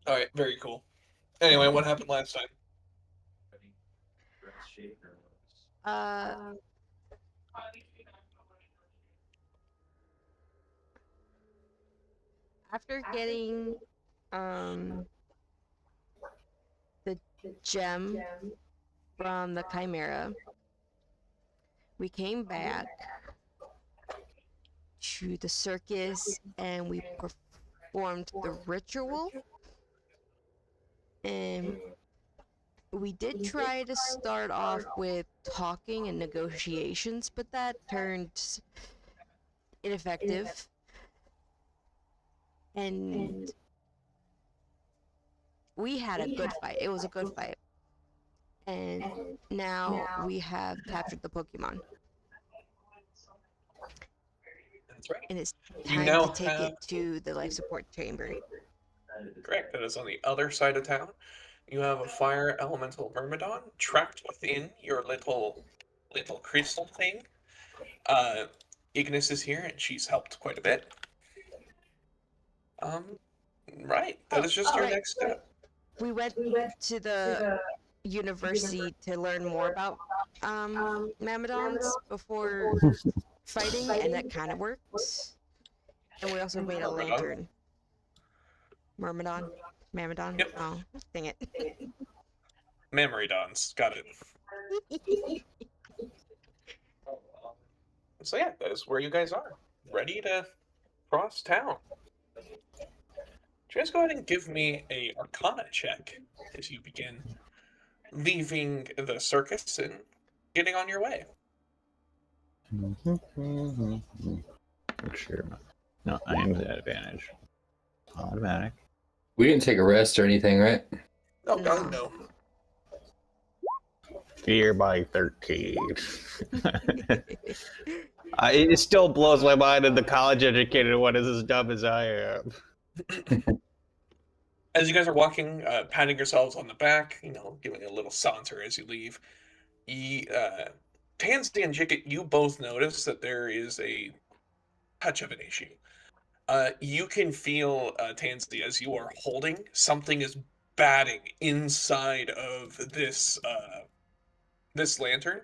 All right, very cool. Anyway, what happened last time? Uh, after getting um the gem from the Chimera, we came back to the circus and we performed the ritual. And we did try to start off with talking and negotiations, but that turned ineffective. And we had a good fight. It was a good fight. And now we have captured the Pokemon. That's right. And it's You time to now take have, it to the life support chamber. correct, that is on the other side of town. You have a fire elemental Mermadon trapped within your little crystal thing. Uh, Ignis is here, and she's helped quite a bit. Um, right, that Oh, is just your right. next step. We went to the university to learn more about Mamadons before fighting, and that kind of worked. And we also made a Mermadon. lantern. Myrmidon? Mamadon? Yep, Oh, dang it. Mammorydons. Got it. So yeah, that is where you guys are. Ready to cross town. You guys go ahead and give me a Arcana check as you begin leaving the circus and getting on your way. Sure. No, I am at advantage. Automatic. We didn't take a rest or anything, right? Oh, No. God, no. Fear by 13. It still blows my mind that the college educated one is as dumb as I am. As you guys are walking, patting yourselves on the back, giving a little saunter as you leave, Tansy and Jicket, you both notice that there is a touch of an issue. You can feel, Tansy, as you are holding, something is batting inside of this lantern,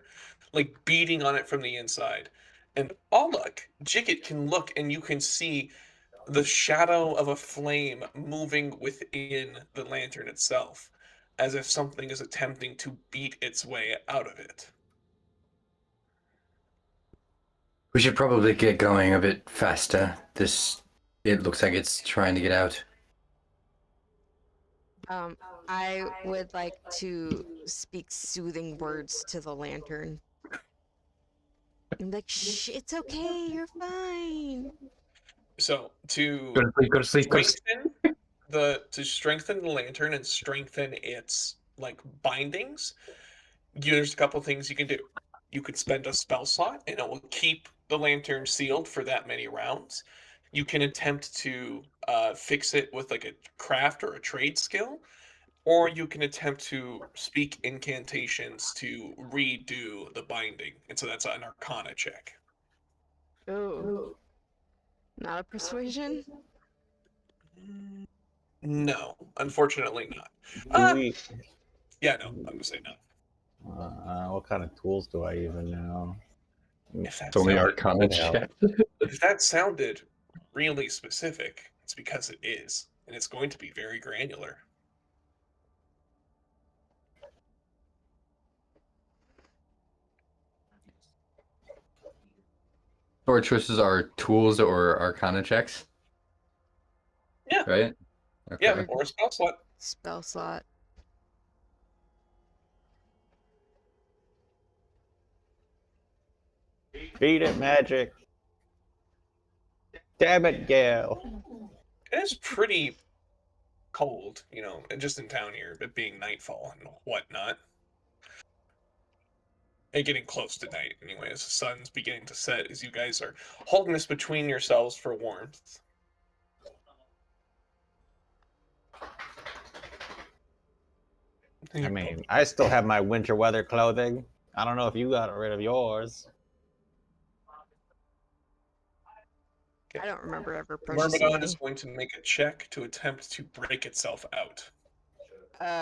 like beating on it from the inside. And oh look, Jicket can look and you can see the shadow of a flame moving within the lantern itself, as if something is attempting to beat its way out of it. We should probably get going a bit faster. It looks like it's trying to get out. I would like to speak soothing words to the lantern. I'm like, shh, it's okay, you're fine. So to Go to sleep, go to sleep, go to sleep. strengthen the lantern and strengthen its like bindings, there's a couple things you can do. You could spend a spell slot and it will keep the lantern sealed for that many rounds. You can attempt to fix it with like a craft or a trade skill, or you can attempt to speak incantations to redo the binding. And so that's an Arcana check. Oh, not a persuasion? No, unfortunately not. Do we? Yeah, no, I'm gonna say no. What kind of tools do I even know? If that It's only sounded, Arcana check. if that sounded really specific, it's because it is, and it's going to be very granular. Our choices are tools or Arcana checks. Yeah. Right? Okay. Yeah, or a spell slot. Spell slot. Beat it, magic. Damn it, Gale. It is pretty cold, just in town here, but being nightfall and whatnot. And getting close to night, anyway, as the sun's beginning to set, as you guys are holding this between yourselves for warmth. I mean, I still have my winter weather clothing. I don't know if you got rid of yours. I don't remember ever The purchasing Mermadon is any. going to make a check to attempt to break itself out.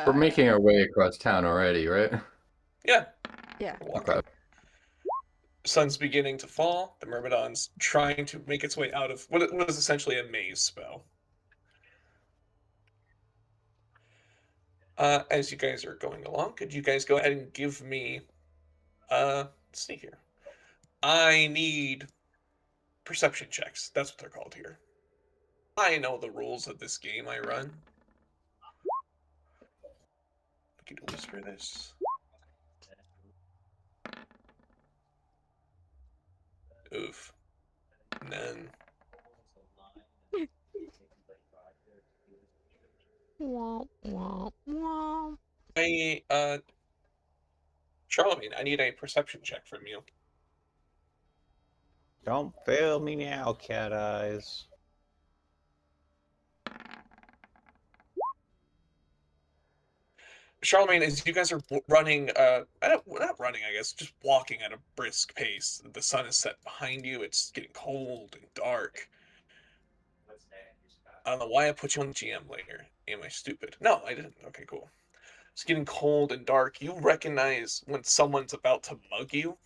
We're making our way across town already, right? Yeah. Yeah. Walk Okay. up. Sun's beginning to fall. The Mermadon's trying to make its way out of what is essentially a maze spell. As you guys are going along, could you guys go ahead and give me, let's see here. I need perception checks. That's what they're called here. I know the rules of this game I run. I can whisper this. Oof. None. Womp, womp, womp. Charlemagne, I need a perception check from you. Don't fail me now, cat eyes. Charlemagne, as you guys are running, not running, I guess, just walking at a brisk pace. The sun is set behind you. It's getting cold and dark. I don't know why I put you on the GM later. Am I stupid? No, I didn't. Okay, cool. It's getting cold and dark. You recognize when someone's about to mug you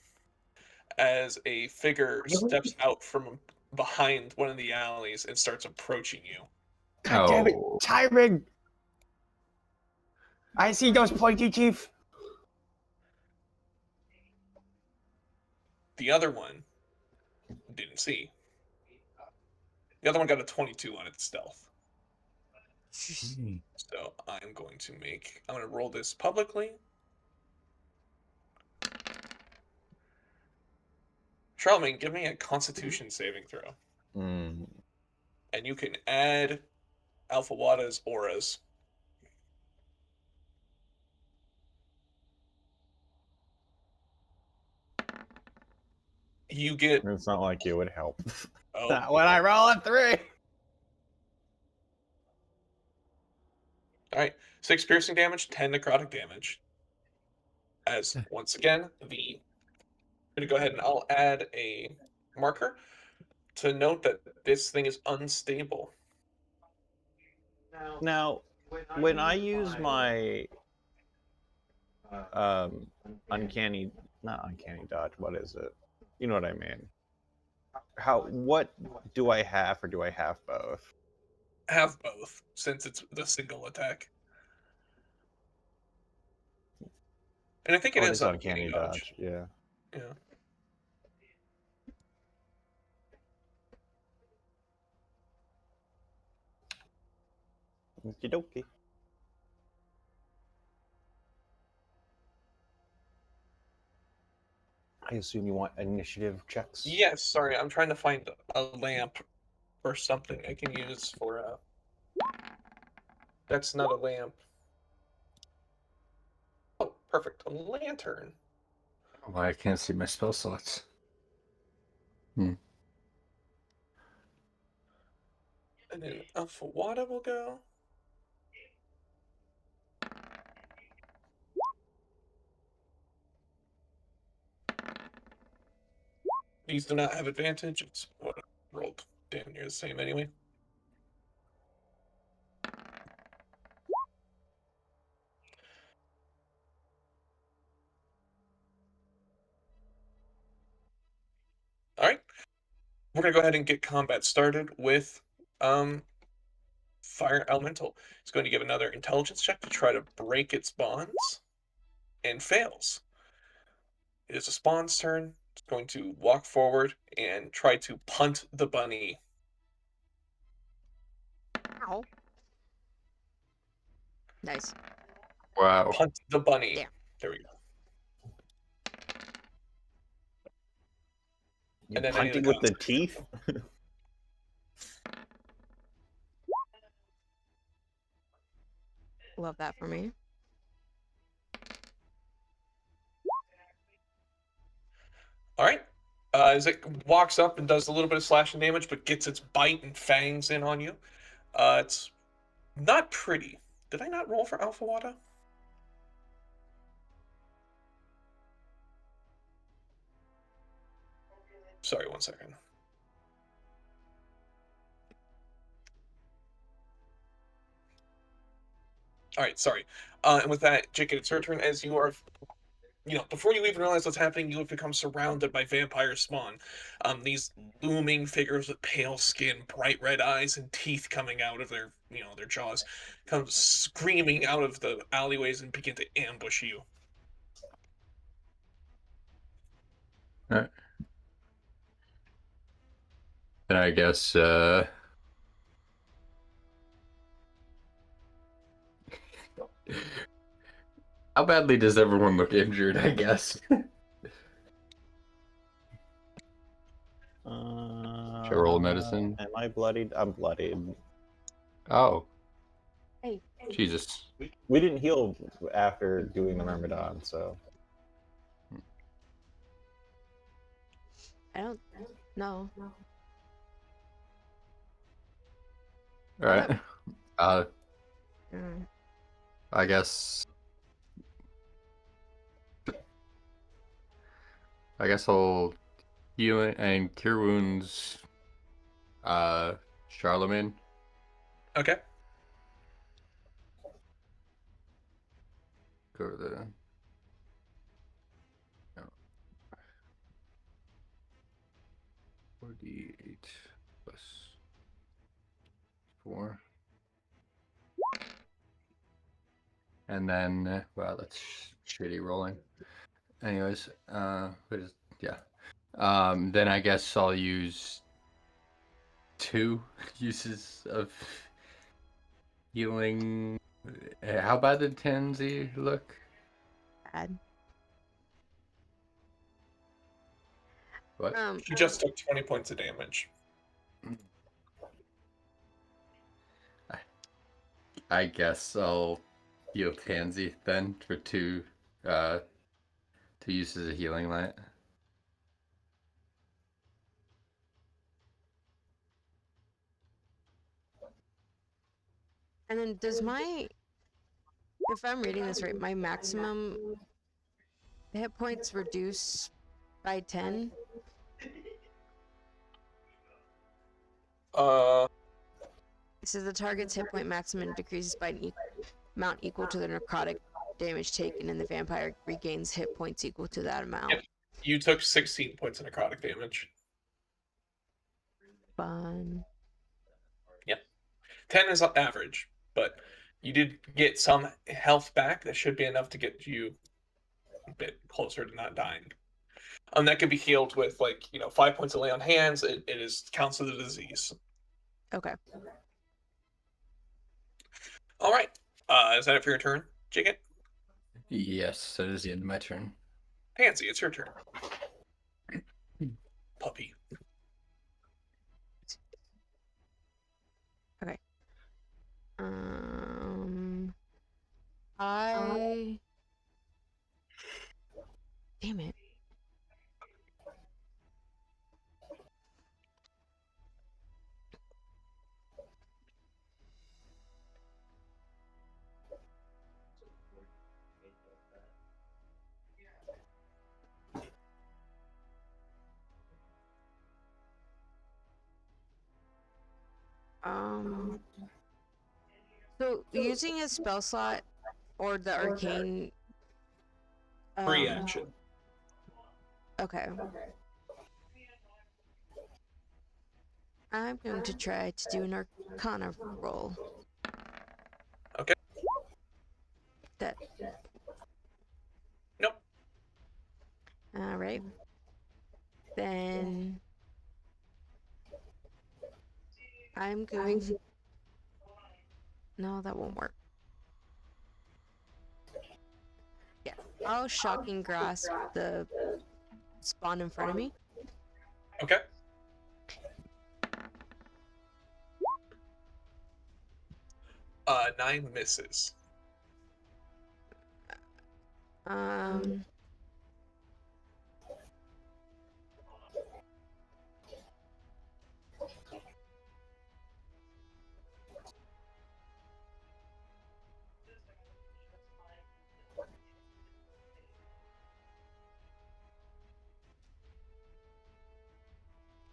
as a figure steps out from behind one of the alleys and starts approaching you. God damn it, Oh. timing! I see those pointy teeth. The other one didn't see. The other one got a 22 on its stealth. So I'm going to roll this publicly. Charlemagne, give me a Constitution saving throw. Mm. And you can add Alpha Wada's auras. You get... It's not like it would help. Oh, Not when I roll a 3. Alright, 6 piercing damage, 10 necrotic damage. As, once again, I'm going to go ahead and I'll add a marker to note that this thing is unstable. Now, when I use my uncanny, not uncanny dodge, what is it? You know what I mean. What do I have, or do I have both? Have both, since it's the single attack. And I think it is uncanny dodge. Yeah. Yeah. Okie dokie. I assume you want initiative checks? Yes, sorry, I'm trying to find a lamp or something I can use for a... That's not a lamp. Oh, perfect. A lantern. Why I can't see my spell slots. And then Alpha Wada will go. These do not have advantage. It's what I rolled damn near the same anyway. Alright. We're gonna go ahead and get combat started with Fire Elemental. It's going to give another intelligence check to try to break its bonds and fails. It is a spawn's turn. It's going to walk forward and try to punt the bunny. Ow. Nice. Wow. Punt the bunny. Yeah. There we go. You And then punting with the teeth? Love that for me. Alright. As it walks up and does a little bit of slashing damage, but gets its bite and fangs in on you. It's not pretty. Did I not roll for Alpha Wada? Sorry, one second. All right, sorry. And with that, Jake, it's your turn as you are. Before you even realize what's happening, you have become surrounded by vampire spawn. These looming figures with pale skin, bright red eyes, and teeth coming out of their jaws, come screaming out of the alleyways and begin to ambush you. All right. Then I guess how badly does everyone look injured, I guess? Should I roll medicine? Am I bloodied? I'm bloodied. Oh, Hey. Jesus. We didn't heal after doing the Mermadon, so. I don't know. All right. Mm. I guess I'll heal and cure wounds. Charlemagne. Okay. Go to the. No. 48 plus 4. And then, wow, that's shitty rolling. Anyways, then I guess I'll use 2 uses of healing. How bad did Tansy look? Bad. What? She just took 20 points of damage. I guess I'll heal Tansy then for 2 uses of healing light. And then does if I'm reading this right, my maximum hit points reduce by 10? It says the target's hit point maximum decreases by an amount equal to the necrotic damage taken, and the vampire regains hit points equal to that amount. Yep. You took 16 points of necrotic damage. Fun. Yep. 10 is average, but you did get some health back. That should be enough to get you a bit closer to not dying. That can be healed with 5 points of lay on hands. It counts as a disease. Okay. All right. Is that it for your turn, Jacob? Yes, that is the end of my turn. Pansy, it's your turn. Puppy. Okay. Damn it. So using a spell slot or the arcane. Free action. Okay. I'm going to try to do an arcana roll. Okay. That. Nope. All right. Then I'm going. No, that won't work. Yeah, I'll shocking grasp the spawn in front of me. Okay. Nine misses.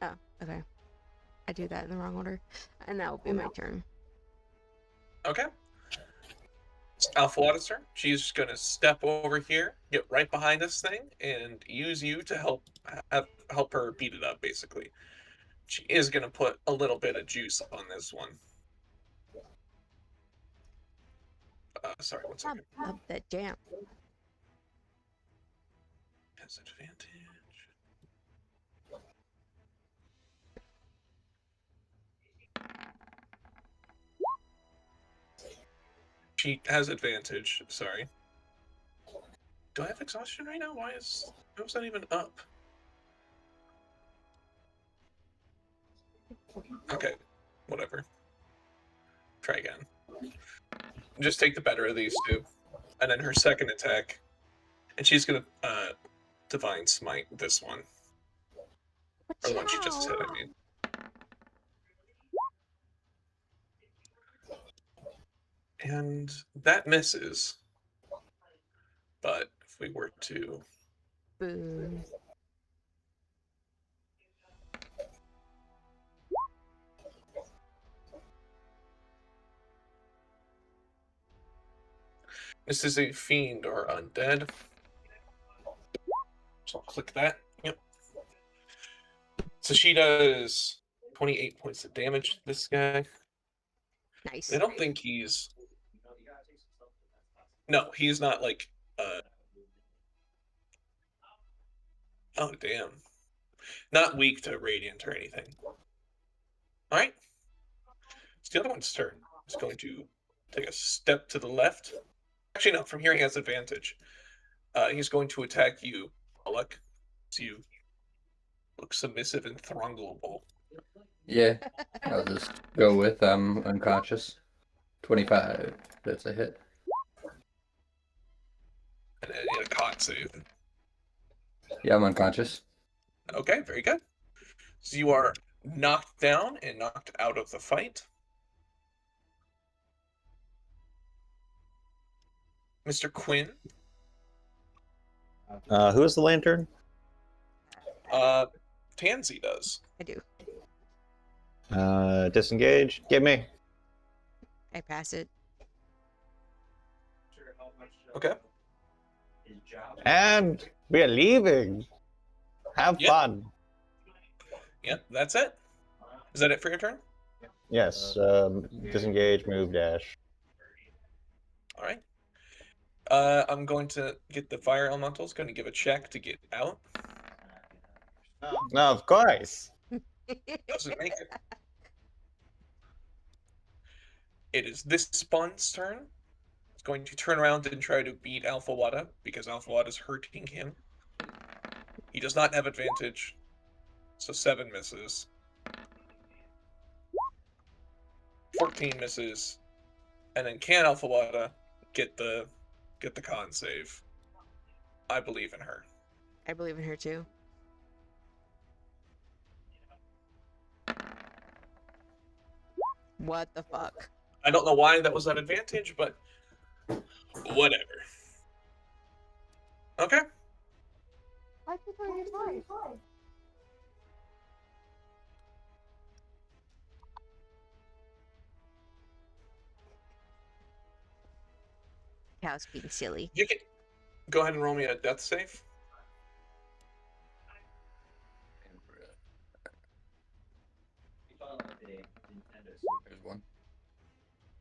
Oh, okay. I do that in the wrong order. And that will be my turn. Okay. Alpha Water's turn. She's just gonna step over here, get right behind this thing, and use you to help her beat it up. Basically, she is gonna put a little bit of juice on this one. Sorry, one second. Up that jam. Has advantage. She has advantage. Sorry. Do I have exhaustion right now? Why is that even up? Okay, whatever. Try again. Just take the better of these two, and then her second attack, and she's gonna divine smite this one, or the one she just hit. I mean. And that misses. But if we were to... Boom. This is a fiend or undead. So I'll click that. Yep. So she does 28 points of damage to this guy. Nice. I don't think he's... No, he's not like... Oh, damn. Not weak to radiant or anything. Alright. It's the other one's turn. It's going to take a step to the left. Actually, no, from here he has advantage. He's going to attack you, Pollock. So you look submissive and throngleable. Yeah, I'll just go with unconscious. 25. That's a hit. And then a con save. Yeah, I'm unconscious. Okay, very good. So you are knocked down and knocked out of the fight. Mr. Quinn. Who is the lantern? Tansy does. I do. Disengage. Get me. I pass it. Okay. And we are leaving. Have Yep. fun. Yep, that's it. Is that it for your turn? Yes. Disengage. Move. Dash. All right. I'm going to get the fire elemental. It's going to give a check to get out. No, of course. Doesn't make it. It is this spawn's turn. It's going to turn around and try to beat Alpha Wada because Alpha Wada is hurting him. He does not have advantage, so 7 misses. 14 misses, and then can Alpha Wada get the con save? I believe in her. I believe in her too. What the fuck? I don't know why that was an advantage, but whatever. Okay. Cow's being silly. You can go ahead and roll me a death save. There's one.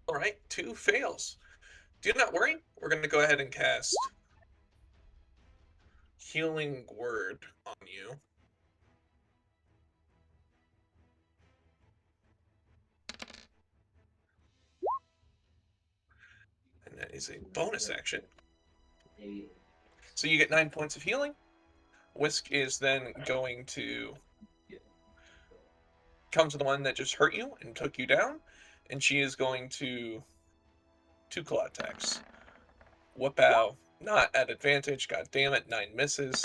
All right, 2 fails. Do not worry. We're going to go ahead and cast Healing Word on you. And that is a bonus action. So you get 9 points of healing. Whisk is then going to come to the one that just hurt you and took you down, and she is going to 2 claw attacks. Whoop-ow. Not at advantage. God damn it. 9 misses.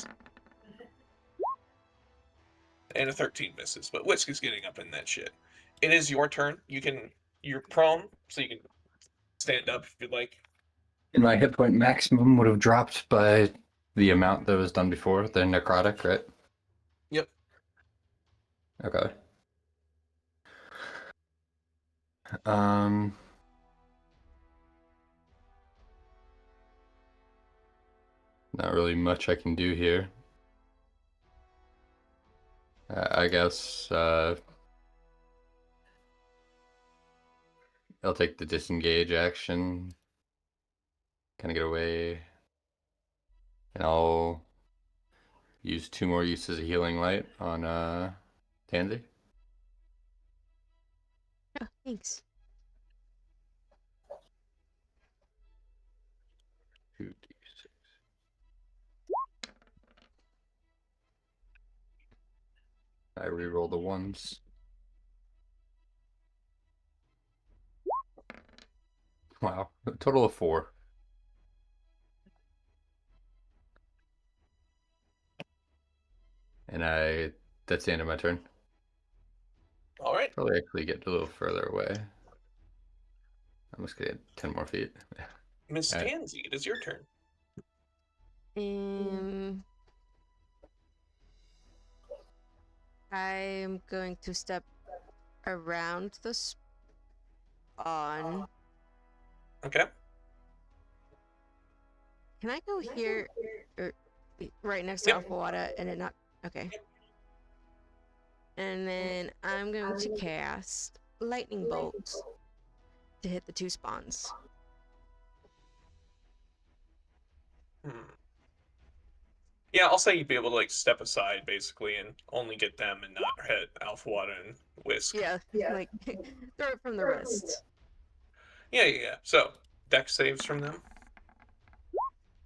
And a 13 misses. But Whisk is getting up in that shit. It is your turn. You're prone, so you can stand up if you'd like. And my hit point maximum would have dropped by the amount that was done before, the necrotic, right? Yep. Okay. Not really much I can do here. I guess I'll take the disengage action. Kind of get away. And I'll use 2 more uses of healing light on Tansy. Oh, thanks. 2d6. I reroll the ones. Wow, a total of 4. And that's the end of my turn. All right. Probably actually get a little further away. I'm just gonna get 10 more feet. Miss All right. Tansy, it is your turn. I'm going to step around the spawn. Okay. Can I go here, or right next to Yep. Alpha Water, and it not? Okay. And then I'm going to cast Lightning Bolt to hit the 2 spawns. Yeah, I'll say you'd be able to like step aside basically and only get them and not hit Alpha Water and Whisk. Yeah, like throw it from the wrist. Yeah. So, dex saves from them.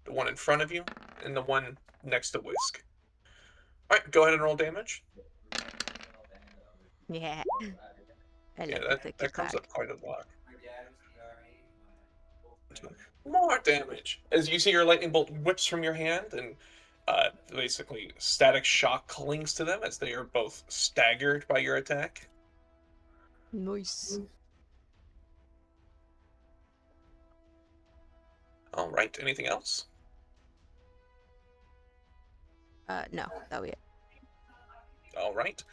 The one in front of you and the one next to Whisk. Alright, go ahead and roll damage. Yeah. I Yeah, like the that comes kickback. up quite a lot. More damage. As you see your lightning bolt whips from your hand and basically static shock clings to them as they are both staggered by your attack. Nice. Alright, anything else? No, that'll be it. Alright.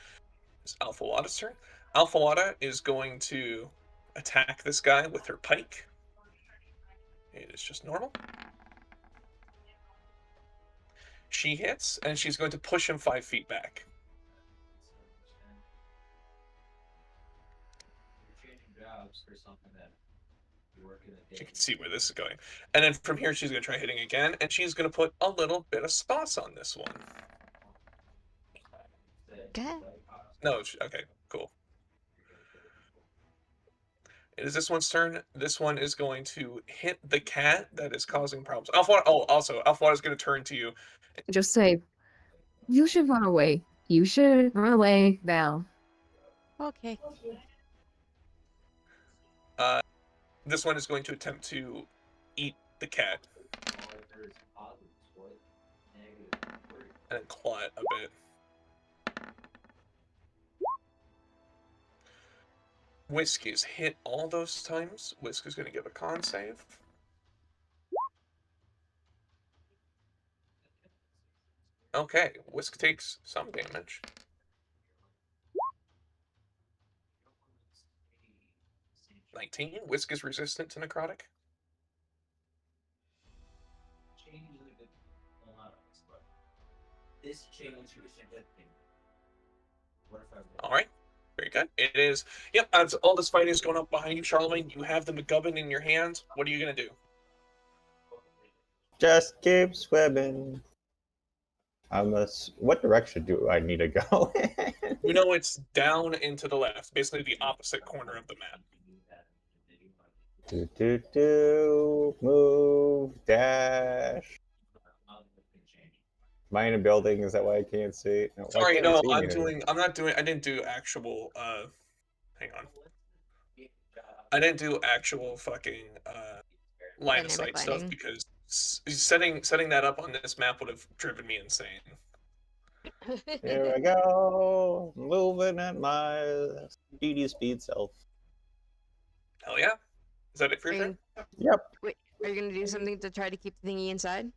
It's Alpha Wada's turn. Alpha Wada is going to attack this guy with her pike. It is just normal. She hits, and she's going to push him 5 feet back. You can see where this is going. And then from here, she's going to try hitting again, and she's going to put a little bit of sauce on this one. Okay. No, okay, cool. It is this one's turn. This one is going to hit the cat that is causing problems. Alpha, also, Alpha is going to turn to you. Just say, you should run away. You should run away now. Okay. This one is going to attempt to eat the cat. And claw it a bit. Whisk is hit all those times. Whisk is going to give a con save. Okay, Whisk takes some damage. Whisk is resistant to necrotic. All right, very good. It is. Yep, as all this fighting is going up behind you, Charlemagne, you have the McGubbin in your hands. What are you gonna do? Just keep swimming. What direction do I need to go? You know it's down and to the left, basically the opposite corner of the map. Move, dash. Am I in a building? Is that why I can't see? No, I Sorry, can't no, see I'm anything. I didn't do actual, hang on. I didn't do actual fucking, line of sight Dynamic stuff lighting. because setting that up on this map would have driven me insane. Here I go, moving at my speedy speed self. Hell yeah. Is that it for your turn? Yep. Wait, are you gonna do something to try to keep the thingy inside?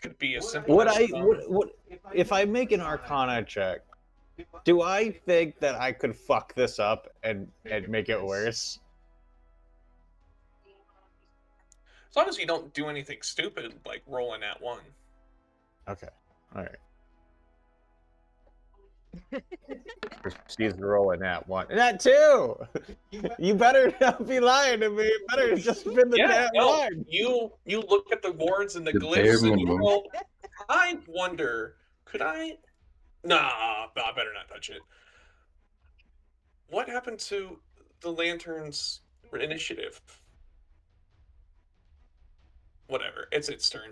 Could be a simple. Would if I make an Arcana check? Do I think that I could fuck this up and make it worse? As long as you don't do anything stupid, like rolling at one. Okay. All right. She's rolling that one. That two. You better not be lying to me. It better have just been the Yeah, damn no, one. you look at the wards and the The bare glyphs, and you minimum. go, I wonder, could I? Nah, I better not touch it. What happened to the Lantern's initiative? Whatever, it's its turn.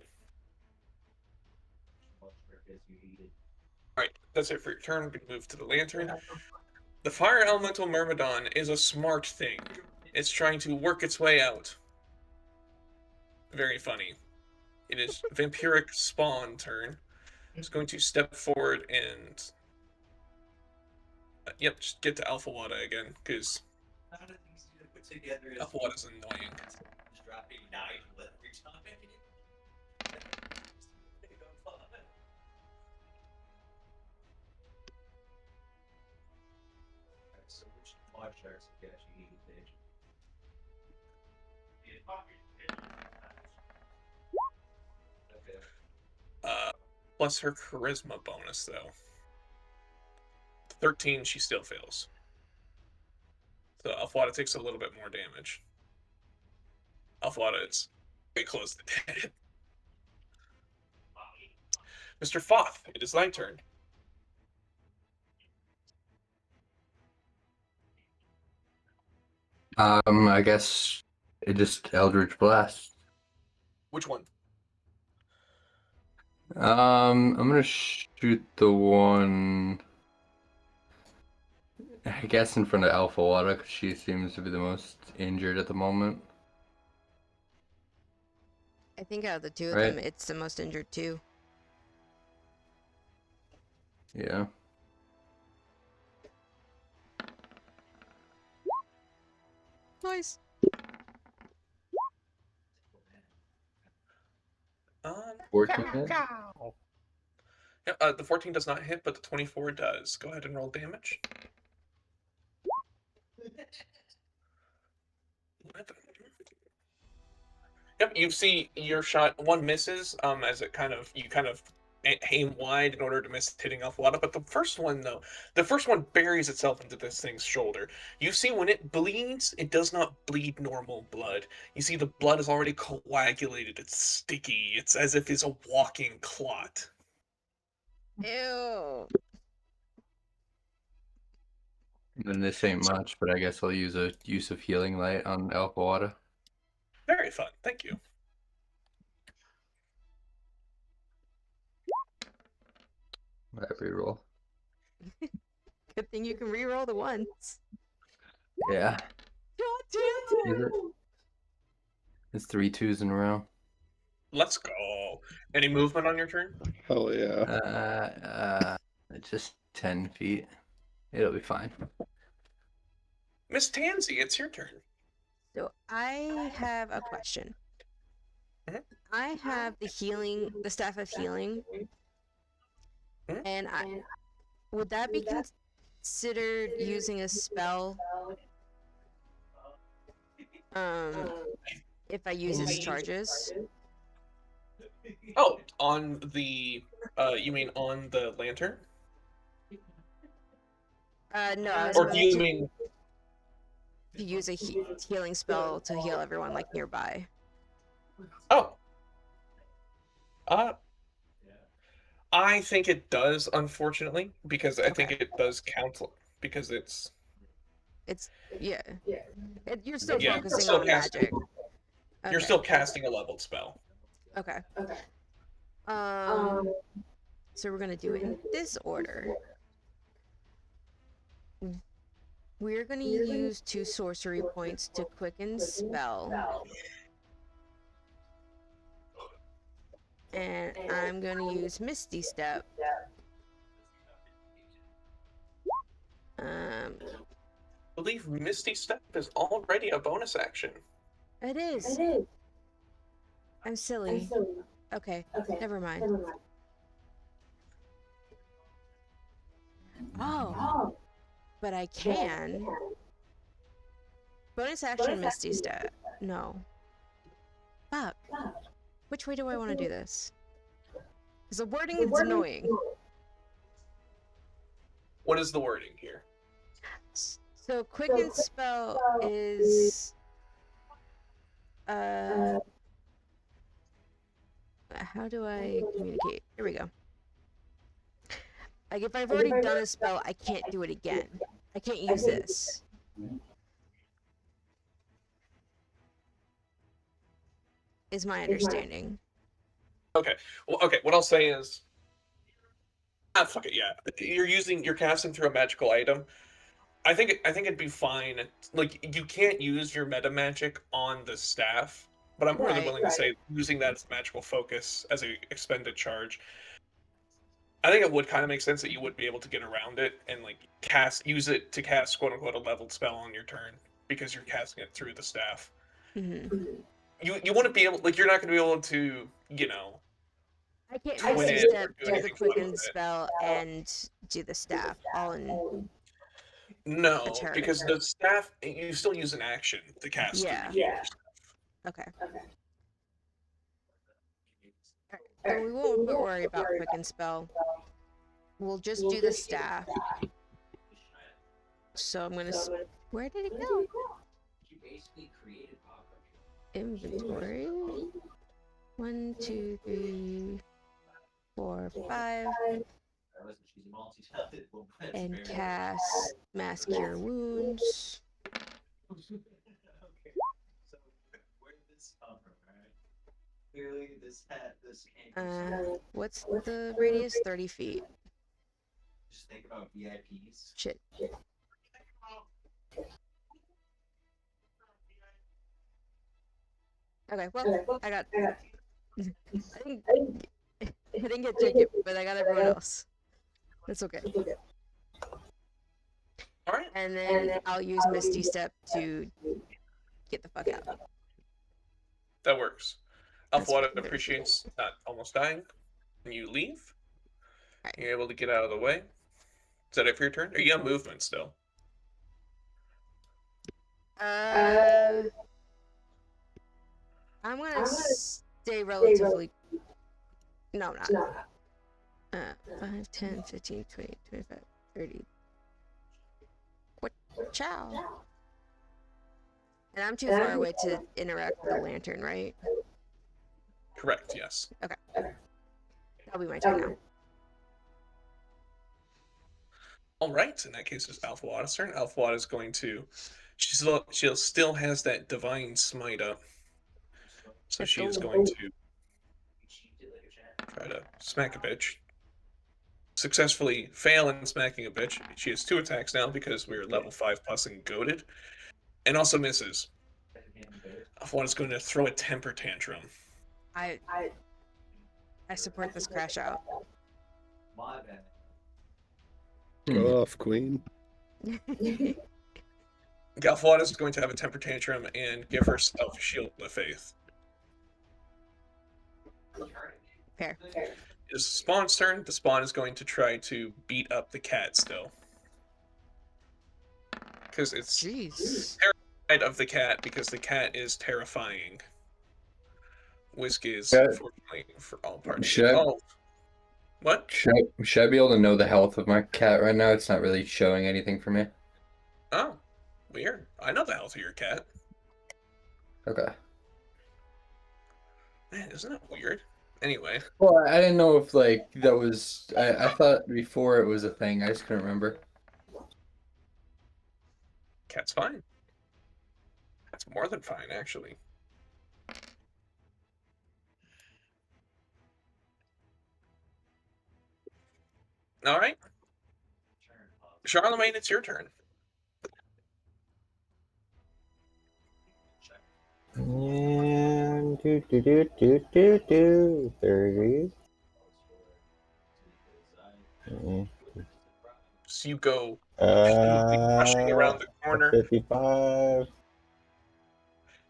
Alright, that's it for your turn. We can move to the Lantern. The Fire Elemental Mermadon is a smart thing. It's trying to work its way out. Very funny. It is Vampiric Spawn turn. It's going to step forward and... yep, just get to Alpha Wada again, because Alpha Wada's annoying. Plus her charisma bonus, though. 13, she still fails. So Alpha takes a little bit more damage. Alpha is very close to dead. Mr. Foth, it is thy turn. I guess it just Eldritch Blast. Which one? I'm gonna shoot the one, I guess, in front of Alpha Wada, because she seems to be the most injured at the moment. I think out of the two of Right. them, it's the most injured too. Yeah. Nice. 14 hit? Yeah, the 14 does not hit, but the 24 does. Go ahead and roll damage. 11. Yep, you see your shot, one misses, as you kind of aim wide in order to miss hitting Alpha Wada, but the first one buries itself into this thing's shoulder. You see when it bleeds, it does not bleed normal blood. You see the blood is already coagulated, it's sticky, it's as if it's a walking clot. Ew. And this ain't much, but I guess I'll use a use of healing light on Alpha Wada. Very fun, thank you. Every roll. Good thing you can reroll the ones. Yeah. God damn Is it? It's 3 2s in a row. Let's go. Any movement on your turn? Hell yeah. Just 10 feet. It'll be fine. Miss Tansy, it's your turn. So I have a question. Mhm. I have the staff of healing, Mhm. and would that be considered using a spell? If I use its charges. Oh, on the, you mean on the lantern? No, I was Or do about you mean... to use a healing spell to heal everyone like nearby. Oh. I think it does, unfortunately, because I think it does count, because it's... Yeah. You're still Yeah, focusing still on casting. magic. You're Okay. still casting a leveled spell. Okay. So we're gonna do it in this order. We're gonna use 2 sorcery points to quicken spell. And I'm gonna use Misty Step. I believe Misty Step is already a bonus action. It is. I'm silly. Okay, never mind. Oh, but I can. Bonus action Misty Step. No. Fuck. Which way do I want to do this? Because the wording is annoying. What is the wording here? So quicken spell is how do I communicate? Here we go. Like if I've already done a spell, I can't do it again. I can't use this. Is my understanding. Okay. Well, okay. What I'll say is, fuck it. Yeah, you're casting through a magical item. I think it'd be fine. Like you can't use your meta magic on the staff, but I'm more than willing to say using that as magical focus as a expended charge. I think it would kind of make sense that you would be able to get around it and like use it to cast quote unquote a leveled spell on your turn because you're casting it through the staff. Mm-hmm. You wouldn't be able, like, you're not going to be able to, I can't Misty Step, do the quicken spell, and do the staff all in. No, because the staff, you still use an action to cast. Yeah. Okay. So we won't worry about quicken spell. We'll just do the staff. So I'm gonna. Where did it go? Inventory. 1, 2, 3, 4, 5. And cast Mass Cure Wounds. What's the radius? 30 feet. Just think about VIPs. Shit. Okay, well, I got. I didn't get Jacob, but I got everyone else. That's okay. Alright. And then I'll use Misty Step to get the fuck out. That works. Alpha appreciates not almost dying. And you leave. Right. You're able to get out of the way. Is that it for your turn? Or you have movement still? I'm gonna stay relatively. No, not. 5, 10, 15, 20, 25, 30. What? Ciao. And I'm too far away to interact with the lantern, right? Correct, yes. Okay. That'll be my turn now. Alright, in that case, it's Alpha Wada's turn. Alpha Wada is going to. She still has that divine smite up. So she is going to try to smack a bitch. Successfully fail in smacking a bitch. She has 2 attacks now because we're level 5+ and goaded. And also misses. Alpha Wada's going to throw a temper tantrum. I support this crash out. My bad. Go off, Queen. Alpha Wada is going to have a temper tantrum and give herself a shield of faith. Fair. It's Spawn's turn. The Spawn is going to try to beat up the cat still. Because it's terrified of the cat because the cat is terrifying. Whiskey is, unfortunately, for all parties involved. What? Should I be able to know the health of my cat right now? It's not really showing anything for me. Oh, weird. I know the health of your cat. Okay. Man, isn't it weird? Anyway. Well, I didn't know if, like, that was... I thought before it was a thing. I just couldn't remember. Cat's fine. That's more than fine, actually. All right. Charlemagne, it's your turn. And 30. So you go rushing around the corner. 55.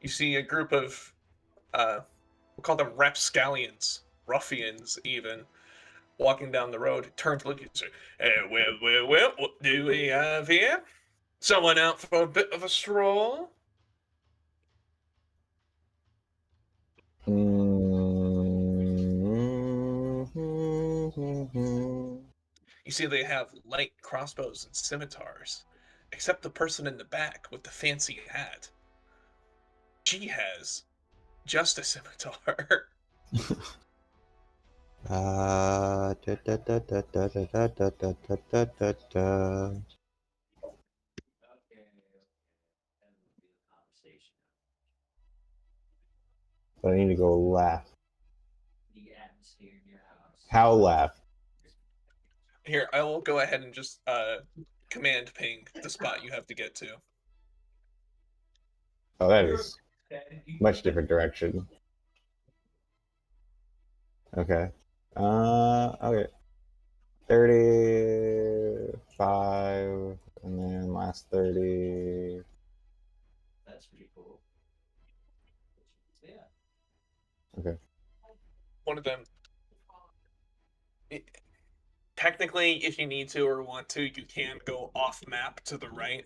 You see a group of, we'll call them rapscallions, ruffians even, walking down the road. Turn to look at you. Well, what do we have here? Someone out for a bit of a stroll? Mm-hmm. You see, they have light crossbows and scimitars, except the person in the back with the fancy hat. She has just a scimitar. Da, da, da, da, da, da, da, da, da, da, da, da, da. Okay. That would be the conversation. But I need to go left. The atmosphere in your house. How left? Here, I will go ahead and just command ping the spot you have to get to. Oh, that is much different direction. Okay. Okay. 35, and then last 30. That's pretty cool. Yeah. Okay. One of them. Technically, if you need to or want to, you can go off map to the right.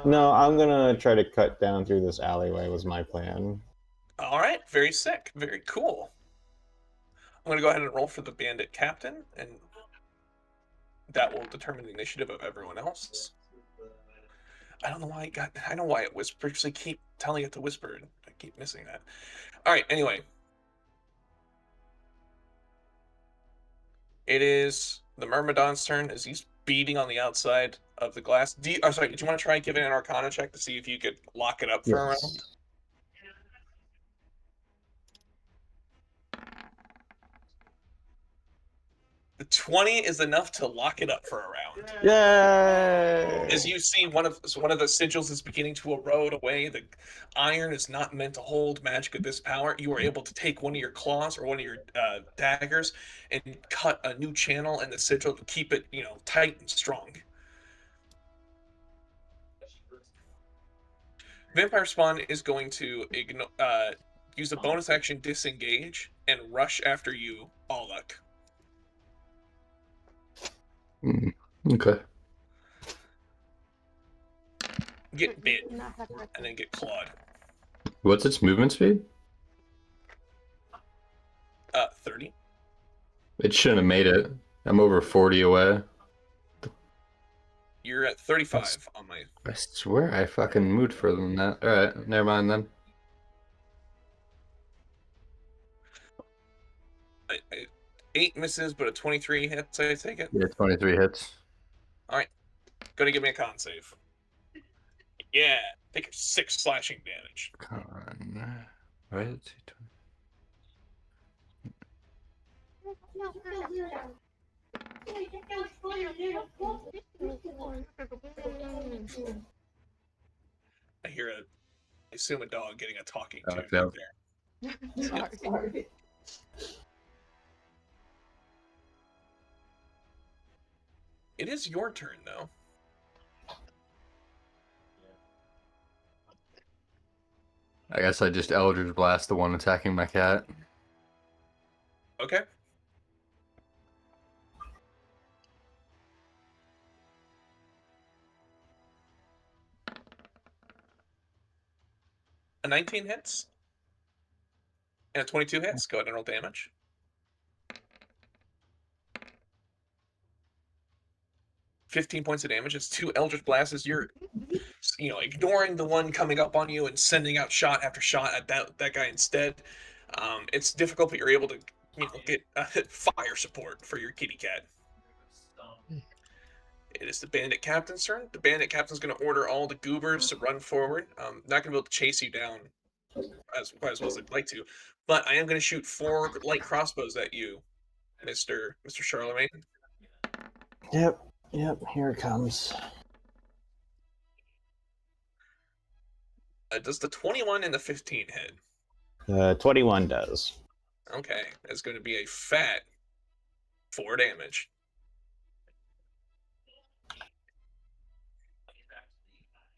No, I'm gonna try to cut down through this alleyway was my plan. All right, very sick, very cool. I'm going to go ahead and roll for the bandit captain, and that will determine the initiative of everyone else. I don't know why it got. I know why it whispers. I keep telling it to whisper. And I keep missing that. All right. Anyway, it is the Mermadon's turn as he's beating on the outside of the glass. Sorry. Did you want to try giving an Arcana check to see if you could lock it up for a round? The 20 is enough to lock it up for a round. Yay! As you see, one of the sigils is beginning to erode away. The iron is not meant to hold magic of this power. You are able to take one of your claws or one of your daggers and cut a new channel in the sigil to keep it, tight and strong. Vampire Spawn is going to use a bonus action disengage and rush after you, Aluk. Okay. Get bit and then get clawed. What's its movement speed? 30. It shouldn't have made it. I'm over 40 away. You're at 35 on my. I swear I fucking moved further than that. Alright, never mind then. 8 misses, but a 23 hits, I take it? Yeah, 23 hits. Alright. Gonna give me a con save. Yeah, take 6 slashing damage. Con. Right? I assume a dog getting a talking Oh, to no. there. Sorry. It is your turn, though. I guess I just Eldritch Blast the one attacking my cat. Okay. A 19 hits. And a 22 hits. Go ahead and roll damage. $15 points of damage. It's 2 Eldritch Blasts. You're, ignoring the one coming up on you and sending out shot after shot at that guy instead. It's difficult, but you're able to, get fire support for your kitty cat. It is the bandit captain's turn. The bandit captain's going to order all the goobers to run forward. Not going to be able to chase you down as well as I'd like to, but I am going to shoot 4 light crossbows at you, Mr. Charlemagne. Yep, here it comes. Does the 21 and the 15 hit? 21 does. Okay, it's going to be a fat 4 damage.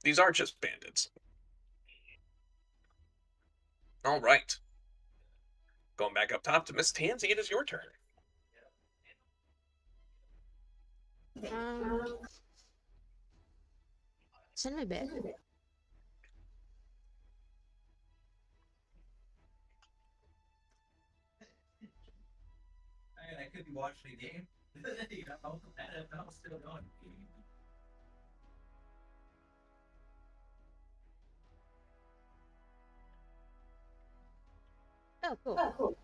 These are just bandits. All right. Going back up top to Miss Tansy, it is your turn. Send me back. if you watch the game. You know, NFL's still going. Oh, cool.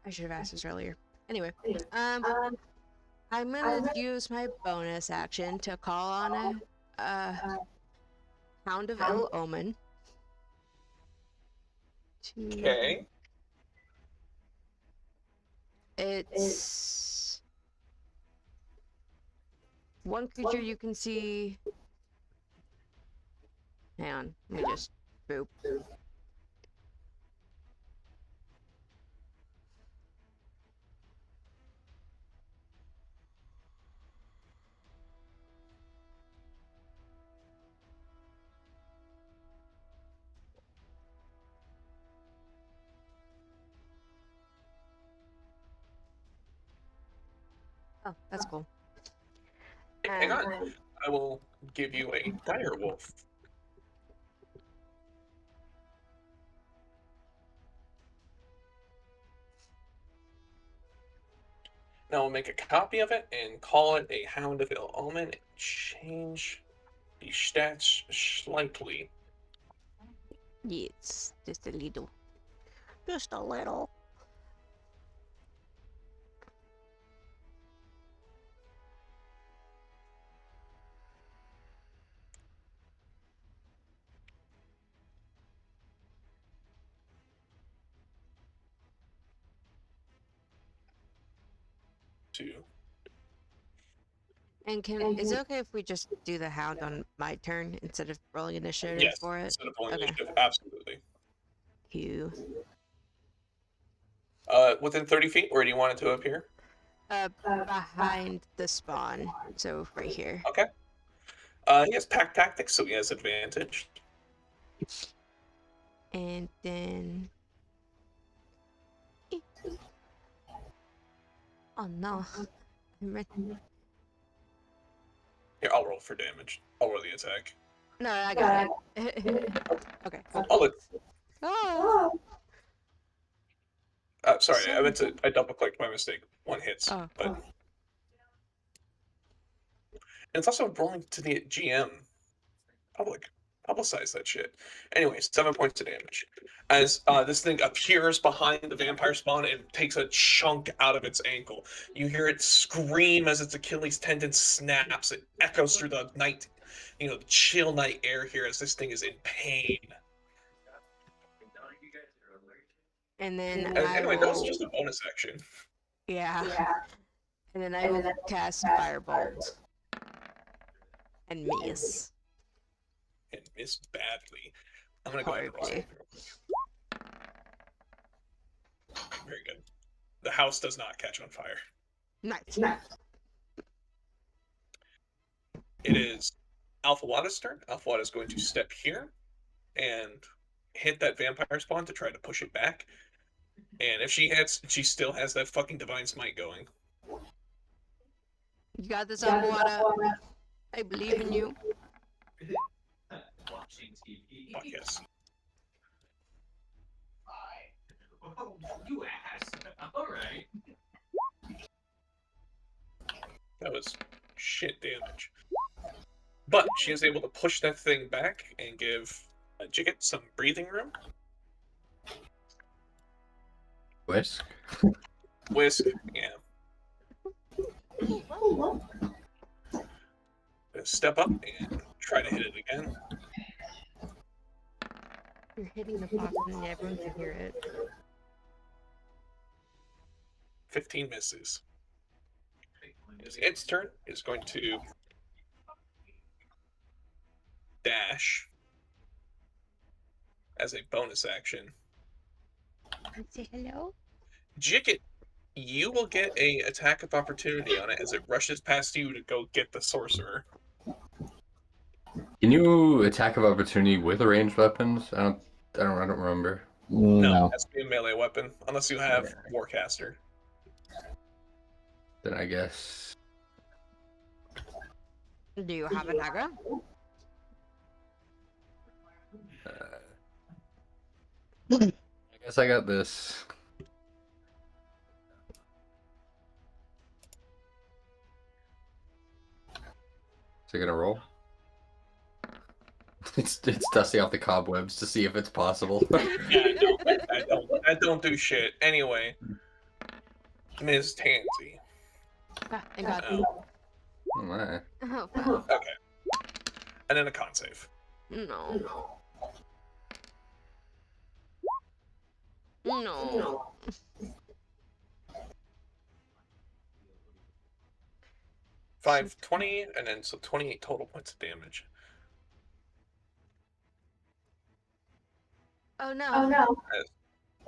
I should have asked this earlier. Anyway, I'm gonna use my bonus action to call on a Hound of Ill Omen. Okay. It's one creature you can see. Hang on, let me just boop. Oh, that's cool. Hang on. I will give you a dire wolf. Now we'll make a copy of it and call it a Hound of Ill Omen and change the stats slightly. Yes, just a little. Just a little. To And is it okay if we just do the hound on my turn instead of rolling initiative yes, for it? instead of rolling Okay. initiative, absolutely. Q. Within 30 feet, where do you want it to appear? Behind the spawn. So right here. Okay. He has pack tactics, so he has advantage. And then. Oh no. I'm ready. Here, I'll roll for damage. I'll roll the attack. No, I got it. Okay. I'll let, Oh. sorry, I double clicked by mistake. One hits. Oh. But and it's also rolling to the GM. Publicize that shit. Anyway, 7 points of damage. As this thing appears behind the vampire spawn and takes a chunk out of its ankle. You hear it scream as its Achilles tendon snaps. It echoes through the night, the chill night air here as this thing is in pain. And then Anyway, that was just a bonus action. Yeah. And then I will cast Firebolt. And miss. And miss badly. I'm gonna go ahead and roll something real quick. Very good. The house does not catch on fire. Nice. It is Alpha Wada's turn. Alpha Wada is going to step here and hit that vampire spawn to try to push it back. And if she hits, she still has that fucking Divine Smite going. You got this, Alpha Wada. I believe in you. Watching TV. Fuck yes. Oh, you ass. All right. That was shit damage. But she is able to push that thing back and give Jigget some breathing room. Whisk. Whisk, yeah. Step up and try to hit it again. You're hitting the box and everyone can hear it. 15 misses. Its turn is going to dash as a bonus action. Say hello. Jigget, you will get a attack of opportunity on it as it rushes past you to go get the sorcerer. Can you attack of opportunity with ranged weapons? I don't remember. No, it has to be a melee weapon unless you have Warcaster. Then I guess. Do you have a dagger? I guess I got this. Is it gonna roll? It's dusting off the cobwebs to see if it's possible. Yeah, no, that don't do shit. Anyway, Ms. Tansy. Ah, thank God. Oh, Oh my. Oh, fuck. okay. And then a con save. No. No. 5, 20, and then so 28 total points of damage. Oh no.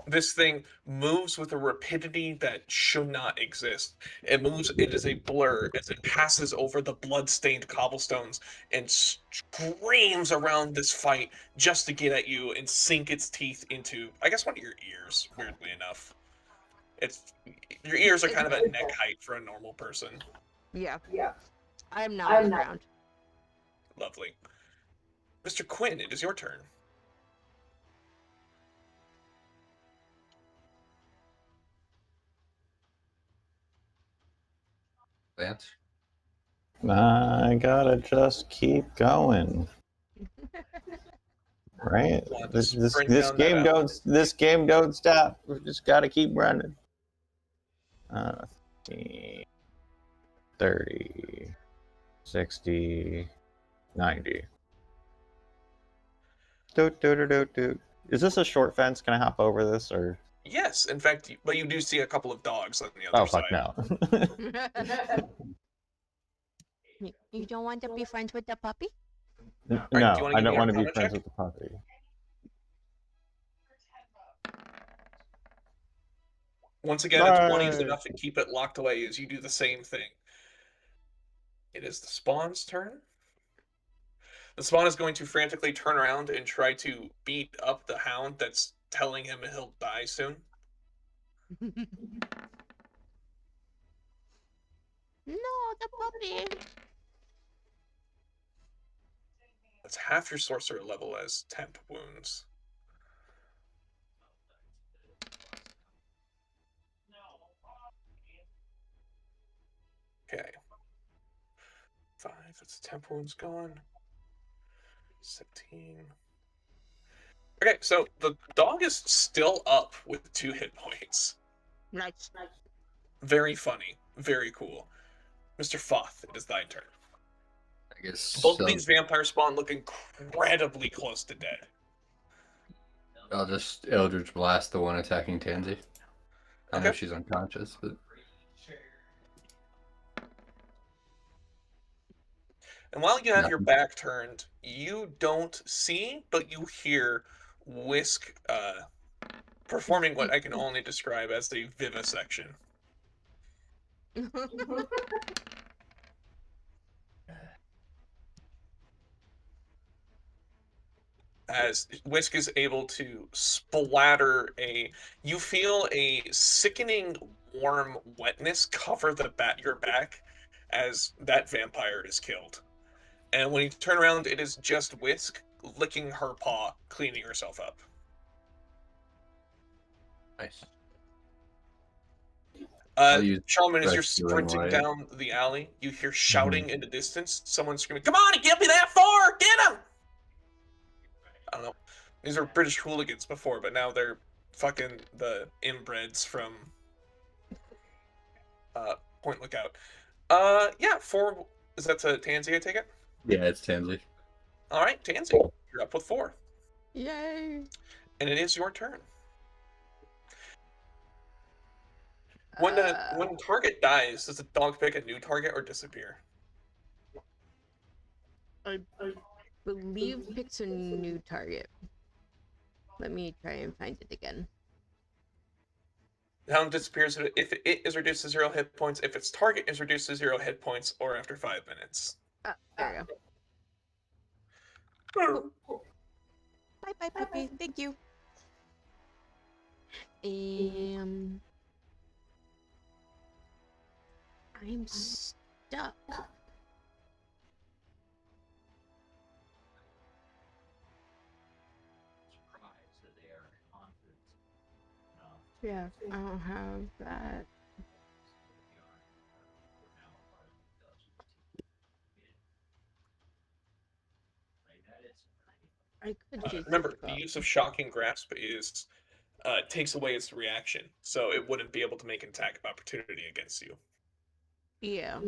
This thing moves with a rapidity that should not exist. It moves, it is a blur as it passes over the blood-stained cobblestones and screams around this fight just to get at you and sink its teeth into, I guess, one of your ears, weirdly enough. Your ears are kind of at neck height for a normal person. Yeah. I'm not on the ground. Lovely. Mr. Quinn, it is your turn. Lance? I gotta just keep going. Right? Want to This sprint down that alley. game don't stop. We just gotta keep running. 30, 60, 90. Doot. Is this a short fence? Can I hop over this or? Yes, in fact, but you do see a couple of dogs on the other Oh fuck side. no. You don't want to be friends with the puppy? No, do you wanna I give don't me want to be Arcana friends check? with the puppy. Once again, a 20 is Right. enough to keep it locked away as you do the same thing. It is the spawn's turn. The spawn is going to frantically turn around and try to beat up the hound that's telling him he'll die soon. No, the puppy. That's half your sorcerer level as temp wounds. Okay. 5, that's temp wounds gone. 17. Okay, so the dog is still up with 2 hit points. Nice. Very funny. Very cool. Mr. Foth, it is thy turn. I guess Both of these vampire spawn look incredibly close to dead. I'll just Eldritch Blast the one attacking Tansy. I know Okay. she's unconscious, but And while you have your Nothing. back turned, you don't see, but you hear Whisk performing what I can only describe as a vivisection. As Whisk is able to splatter you feel a sickening warm wetness cover your back as that vampire is killed. And when you turn around, it is just Whisk licking her paw, cleaning herself up. nice. use Charmin, as you're Rescue sprinting Light. down the alley, you hear shouting in the distance. Someone screaming, "Come on, he can't be that far! Get him!" I don't know. These were British hooligans before, but now they're fucking the inbreds from Point Lookout. Yeah, 4. Is that to Tansy, I take it? Yeah, it's Tansy. Alright, Tansy, you're up with 4. Yay. And it is your turn. When target dies, does the dog pick a new target or disappear? I believe picks a new target. Let me try and find it again. The hound disappears if it is reduced to 0 hit points, if its target is reduced to 0 hit points, or after 5 minutes. There we go. Bye, puppy. Thank you. I'm stuck. Yeah, I don't have that. I could chase Remember, it the up. use of shocking grasp is takes away its reaction, so it wouldn't be able to make an attack of opportunity against you. Yeah.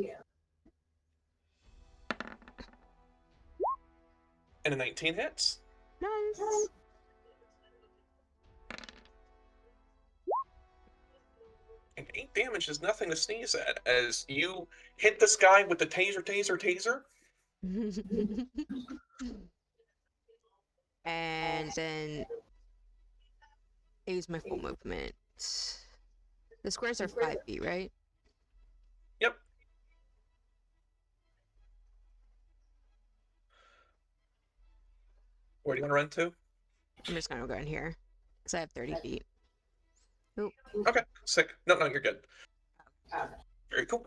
And a 19 hits. Nice. And 8 damage is nothing to sneeze at, as you hit this guy with the taser. And then I use my full movement. The squares are 5 feet, right? Yep. Where do you want to run to? I'm just gonna go in here because I have 30 feet. Okay, sick. No, you're good. Very cool.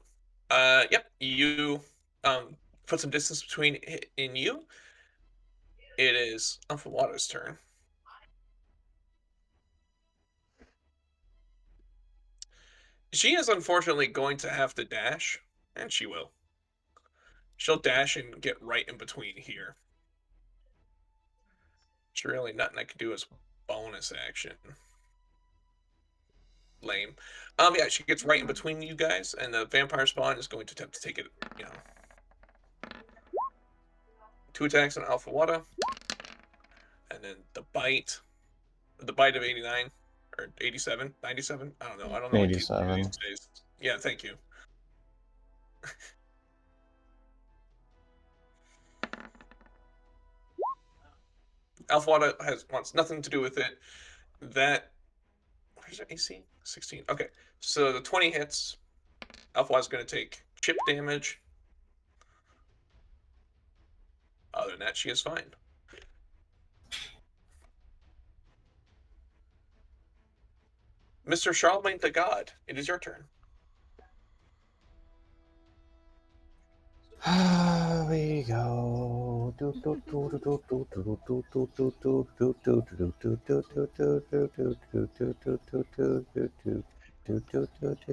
Yep. You put some distance between it and you. It is Alpha Water's turn. She is unfortunately going to have to dash, and she will. She'll dash and get right in between here. There's really nothing I can do as bonus action. Lame. Yeah, she gets right in between you guys, and the vampire spawn is going to attempt to take it, 2 attacks on Alpha Wada. And then the bite of 89, or 87, 97? I don't know. I don't know what these 87. days. Yeah, thank you. Alpha Wada wants nothing to do with it. That, where's the AC? 16. Okay, so the 20 hits. Alpha Wada's going to take chip damage. Other than that, she is fine. Mr. Charlemagne the God, it is your turn. We go. Are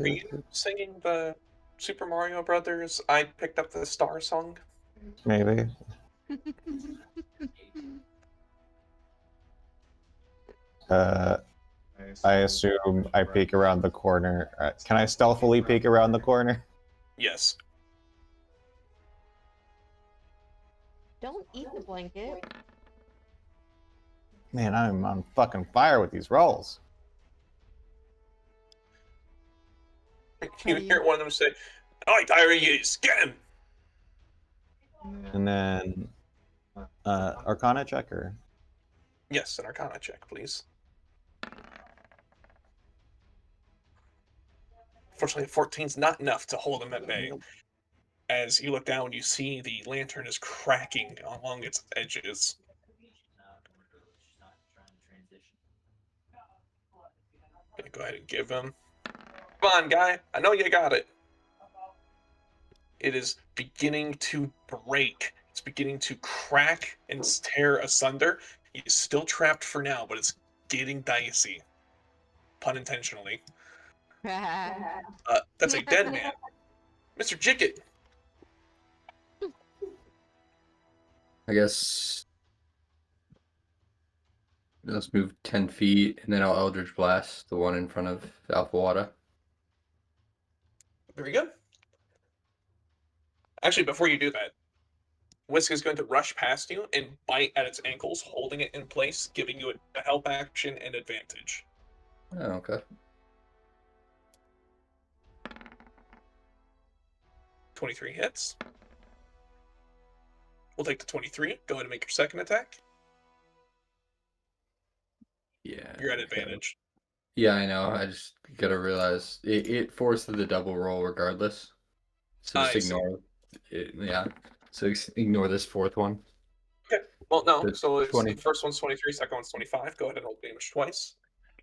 you singing the Super Mario Brothers I Picked Up the Star song? Maybe. I assume I peek around the corner. Can I stealthily peek around the corner? Yes. Don't eat the blanket. Man, I'm on fucking fire with these rolls. You hear one of them say, "I tire you, get him!" And then, Arcana checker. Yes, an Arcana check, please. Fortunately, 14's not enough to hold him at bay. As you look down, you see the lantern is cracking along its edges. Okay, go ahead and give him. Come on, guy. I know you got it. It is beginning to break. It's beginning to crack and tear asunder. He's still trapped for now, but it's getting dicey. Pun intentionally. That's a dead man. Mr. Jicket. I guess let's move 10 feet, and then I'll Eldritch Blast the one in front of Alpha Wada. Very good. Actually, before you do that, Whisk is going to rush past you and bite at its ankles, holding it in place, giving you a help action and advantage. Oh, okay. 23 hits. We'll take the 23. Go ahead and make your second attack. Yeah. You're at advantage. Yeah, I know. I just gotta realize it forces the double roll regardless. So just ignore it. Yeah. So ignore this fourth one. Okay. Well, no. The So it's 20. the first one's 23, second one's 25. Go ahead and roll damage twice.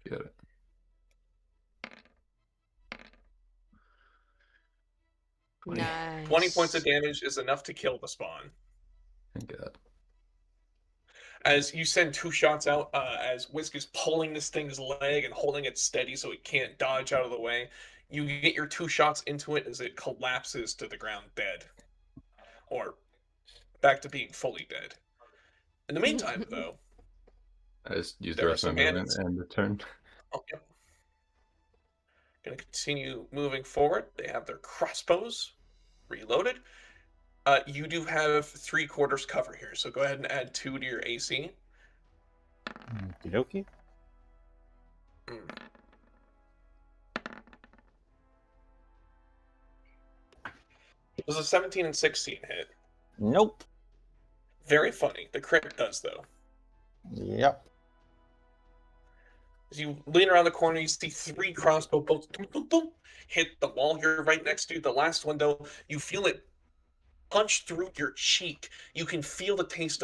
Got it. Nice. 20 points of damage is enough to kill the spawn. Thank God. As you send 2 shots out, as Whisk is pulling this thing's leg and holding it steady so it can't dodge out of the way, you get your 2 shots into it as it collapses to the ground dead. Or back to being fully dead. In the meantime, though, I just used the There are rest of some my movement bandits. and the turn. Oh, yep. Going to continue moving forward. They have their crossbows reloaded. You do have 3/4 cover here, so go ahead and add 2 to your AC. Okie dokie. Mm. It was a 17 and 16 hit. Nope. Very funny. The crit does, though. Yep. As you lean around the corner, you see 3 crossbow bolts hit the wall you're right next to. The last one, though, you feel it punch through your cheek. You can feel the taste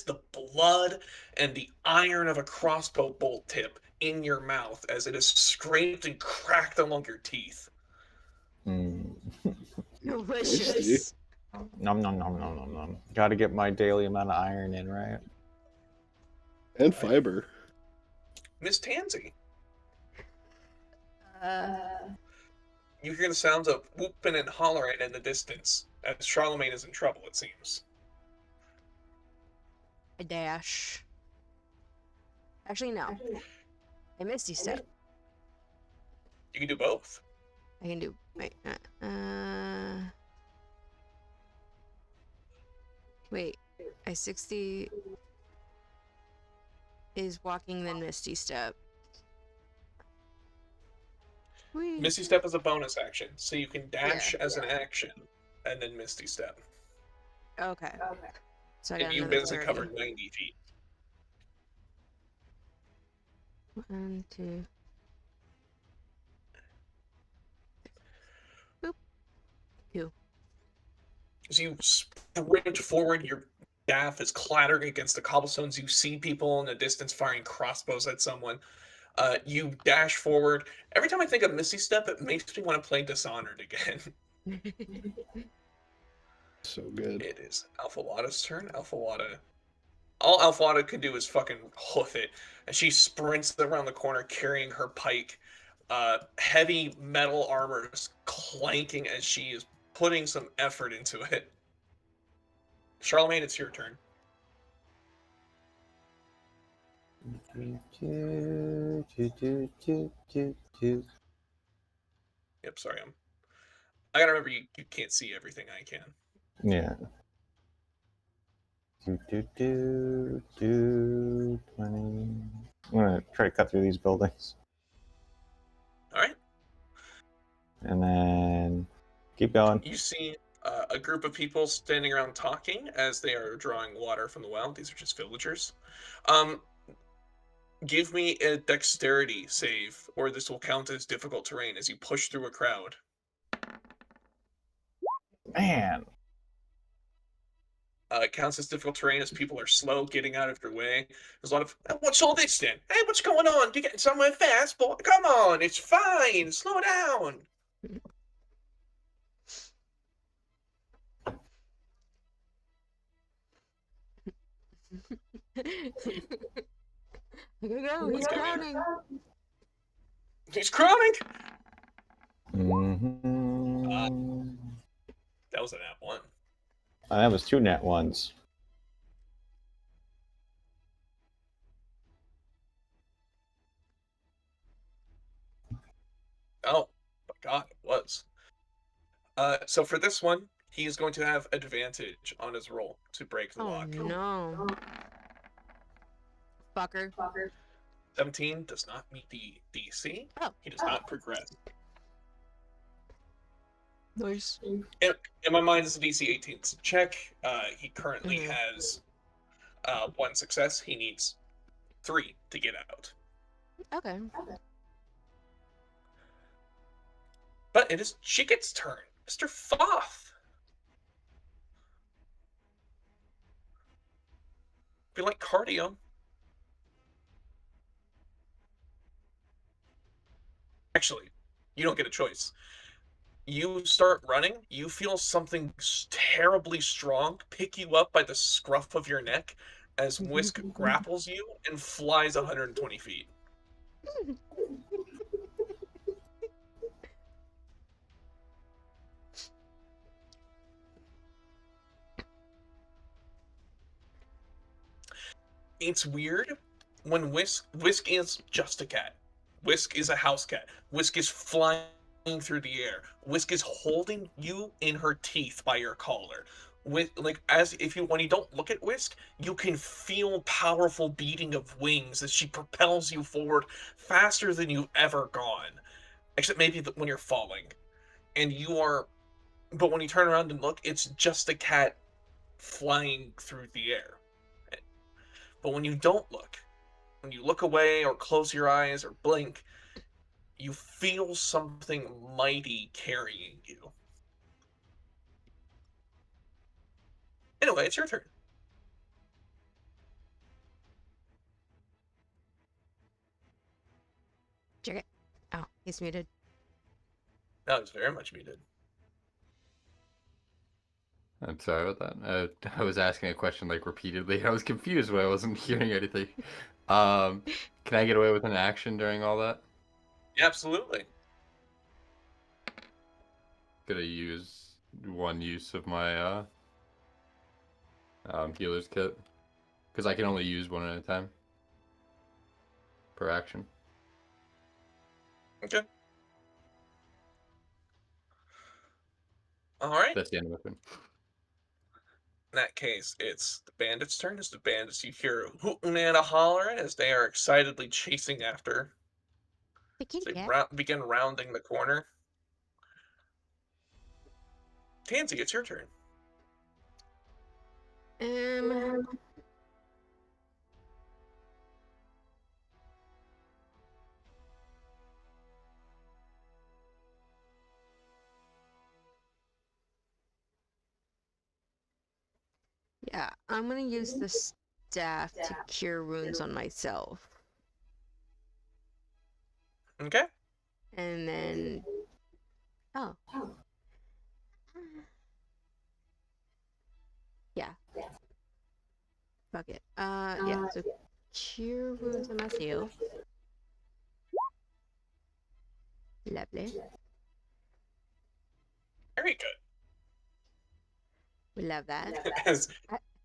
the blood and the iron of a crossbow bolt tip in your mouth as it is scraped and cracked along your teeth. Delicious. Nom nom nom nom nom nom. Got to get my daily amount of iron in, right? And fiber. Miss Tansy, Uh, you hear the sounds of whooping and hollering in the distance as Charlemagne is in trouble, it seems. a dash. Actually, no. A misty step. You can do both. I can do. Wait. Wait. I 60 is walking, then misty step. Whee. Misty Step is a bonus action, so you can dash as an action and then Misty Step. Okay. So I got And you another basically 30. cover 90 feet. 1, 2. Boop. 2. As you sprint forward, your staff is clattering against the cobblestones. You see people in the distance firing crossbows at someone. You dash forward. Every time I think of Misty Step, it makes me want to play Dishonored again. So good. It is Alpha Wada's turn. Alpha Wada. All Alpha Wada can do is fucking hoof it. And she sprints around the corner carrying her pike. Heavy metal armor is clanking as she is putting some effort into it. Charlemagne, it's your turn. Yep, sorry. I gotta remember you can't see everything I can. Yeah. 20. I'm gonna try to cut through these buildings. Alright. And then keep going. You see a group of people standing around talking as they are drawing water from the well. These are just villagers. Give me a dexterity save, or this will count as difficult terrain as you push through a crowd. Man. It counts as difficult terrain as people are slow getting out of your way. There's a lot of, what's all this then? Hey, what's going on? You getting somewhere fast, boy? Come on, it's fine. Slow down. Go, he's crowning. He's crowning. Mm-hmm. That was a nat 1. That was 2 nat 1s. Oh, my God, it was. So for this one, he is going to have advantage on his roll to break the lock. No. Fucker. 17 does not meet the DC. Oh. He does not progress. Nice. In my mind, it's a DC 18 check. He currently has 1 success. He needs 3 to get out. Okay. But it is Chicket's turn. Mr. Foth. Be like cardio. Actually, you don't get a choice. You start running, you feel something terribly strong pick you up by the scruff of your neck as Whisk grapples you and flies 120 feet. It's weird. when Whisk is just a cat. Whisk is a house cat. Whisk is flying through the air. Whisk is holding you in her teeth by your collar. With like as if you when you don't look at Whisk, you can feel powerful beating of wings as she propels you forward faster than you've ever gone. Except maybe when you're falling. And you are but when you turn around and look, it's just a cat flying through the air. But when you don't look, when you look away or close your eyes or blink, you feel something mighty carrying you. Anyway, it's your turn. Check it. Oh, he's muted. That was very much muted. I'm sorry about that. I was asking a question like repeatedly. I was confused when I wasn't hearing anything. Can I get away with an action during all that? Absolutely. Gonna use one use of my healer's kit because I can only use one at a time per action. Okay. All right. That's the end of my turn. In that case, it's the bandits' turn. As the bandits, you hear hooting and a hollering as they are excitedly chasing after. The As kitty they cat. begin rounding the corner. Tansy, it's your turn. Yeah, I'm gonna use the staff to cure wounds on myself. Okay. And then... Oh. Yeah. Fuck it. Yeah, so cure wounds on myself. Lovely. Very good. We love that. As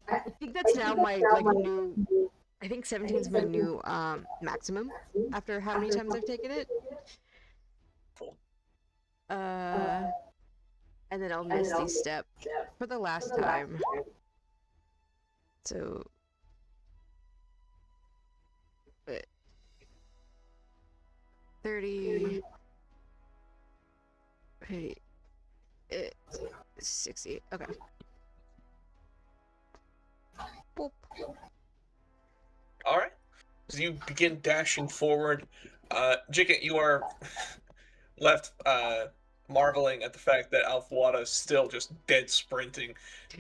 I think that's now my, like, new... I think 17 is my new, maximum. After how many times I've taken it. And then I'll Misty Step for the last time. So... But... 30... 60. Okay. Boop. all right. As you begin dashing forward, Jicket, you are left marveling at the fact that Alfwada is still just dead sprinting.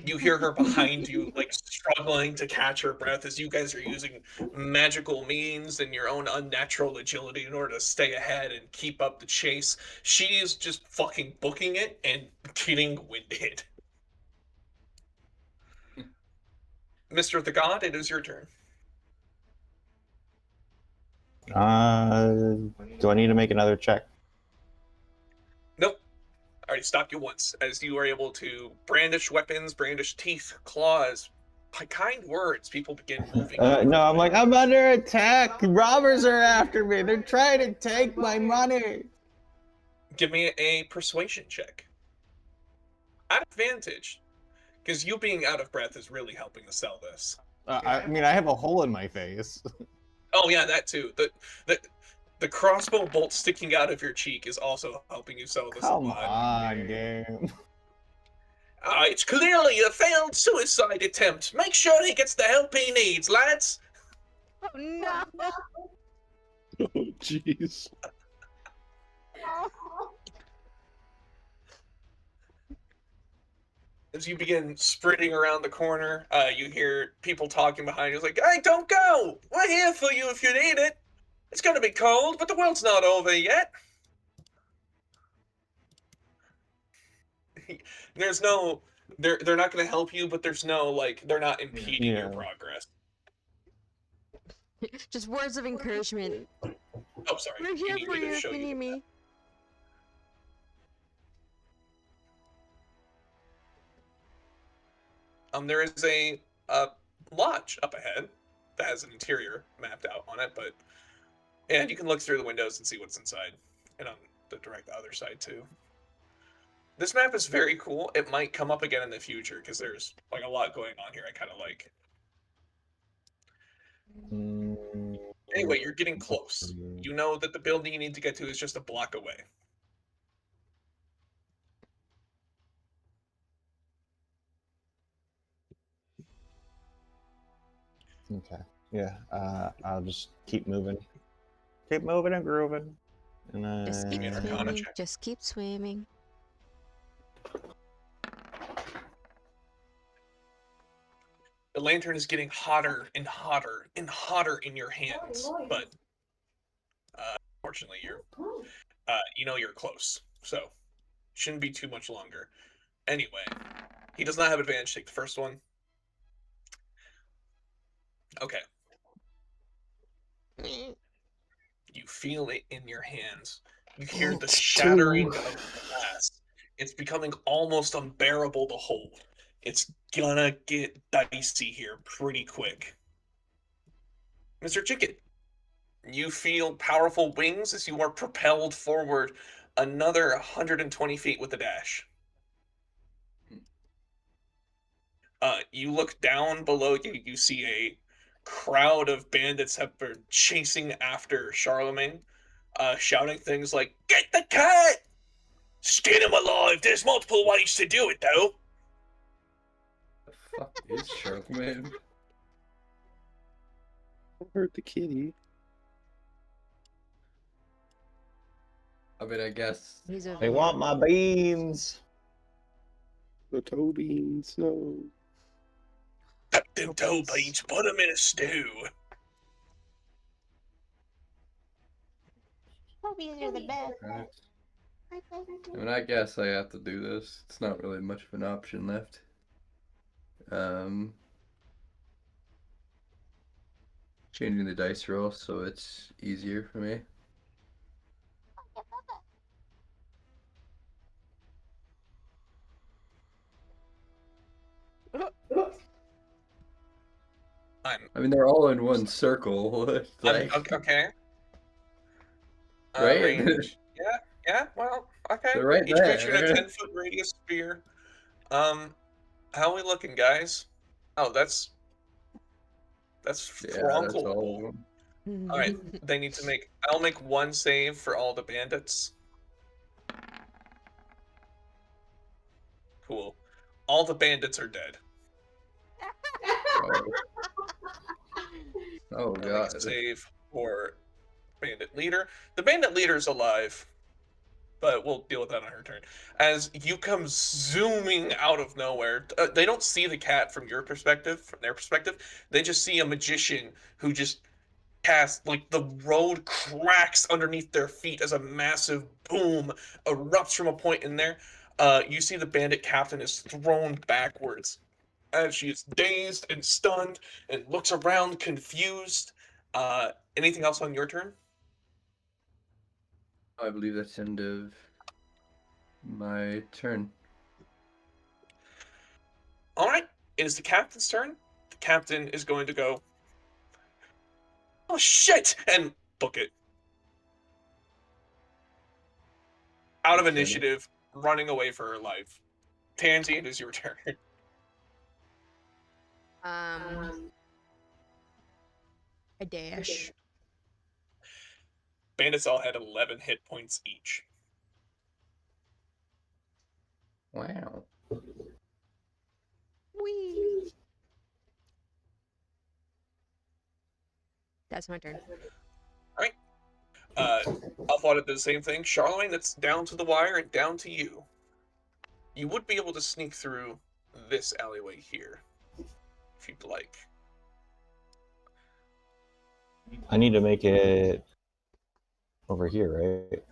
You hear her behind you, like struggling to catch her breath as you guys are using magical means and your own unnatural agility in order to stay ahead and keep up the chase. She is just fucking booking it and getting winded. Mr. the God, it is your turn. Do I need to make another check? Nope. I already stopped you once, as you are able to brandish weapons, brandish teeth, claws. By kind words, people begin moving. No, I'm like, I'm under attack. Robbers are after me. They're trying to take my money. Give me a persuasion check. At advantage, because you being out of breath is really helping to sell this. I mean, I have a hole in my face. Oh yeah, that too. The crossbow bolt sticking out of your cheek is also helping you sell this a Come lot. on, game. It's clearly a failed suicide attempt. Make sure he gets the help he needs, lads. Oh no! Oh, jeez. As you begin sprinting around the corner, you hear people talking behind you. It's like, hey, don't go! We're here for you if you need it. It's gonna be cold, but the world's not over yet. There's no... They're not gonna help you, but there's no, like, they're not impeding your progress. Just words of encouragement. Oh, sorry. We're here need for me to you if show you need me. There is a lodge up ahead. that has an interior mapped out on it, but and you can look through the windows and see what's inside, and on the direct other side too. This map is very cool. It might come up again in the future because there's like a lot going on here I kind of like. Anyway, you're getting close. You know that the building you need to get to is just a block away. Okay. Yeah. I'll just keep moving. Keep moving and grooving. And Just keep Give me an Arcana swimming. check. Just keep swimming. The lantern is getting hotter and hotter and hotter in your hands, but unfortunately, you know you're close, so shouldn't be too much longer. Anyway, he does not have advantage. Take the first one. Okay. You feel it in your hands. You hear the shattering of glass. It's becoming almost unbearable to hold. It's gonna get dicey here pretty quick. Mr. Chicken, you feel powerful wings as you are propelled forward another 120 feet with a dash. You look down below you, you see a crowd of bandits have been chasing after Charlemagne, shouting things like, "Get the cat! Skin him alive! There's multiple ways to do it, though!" The fuck is Charlemagne? Don't hurt the kitty. I mean, I guess. He's a they want my beans. The toe beans, no. Cut them toe beans, put them in a stew. Puppies are the best. Right. I mean, I guess I have to do this. It's not really much of an option left. Changing the dice roll so it's easier for me. I mean, they're all in one circle. Like, Okay. Right? Range. Yeah, well, okay. They're right Each creature in a there. 10-foot radius sphere. How are we looking, guys? Oh, that's yeah, that's Thronkle. all of them. All right, they need to make. I'll make one save for all the bandits. Cool. All the bandits are dead. Oh, I'll make god. a save for bandit leader. The bandit leader is alive, but we'll deal with that on her turn. As you come zooming out of nowhere, they don't see the cat from your perspective, from their perspective. They just see a magician who just casts, like, the road cracks underneath their feet as a massive boom erupts from a point in there. You see the bandit captain is thrown backwards as she is dazed and stunned and looks around confused. Anything else on your turn? I believe that's the end of my turn. All right, it is the captain's turn. The captain is going to go, "Oh shit!" and book it. Out of Okay. initiative, running away for her life. Tansy, it is your turn. A dash. Bandits all had 11 hit points each. Wow. Whee! That's my turn. Alpha did the same thing. Charlemagne, that's down to the wire and down to you. You would be able to sneak through this alleyway here, if you'd like. I need to make it over here, right?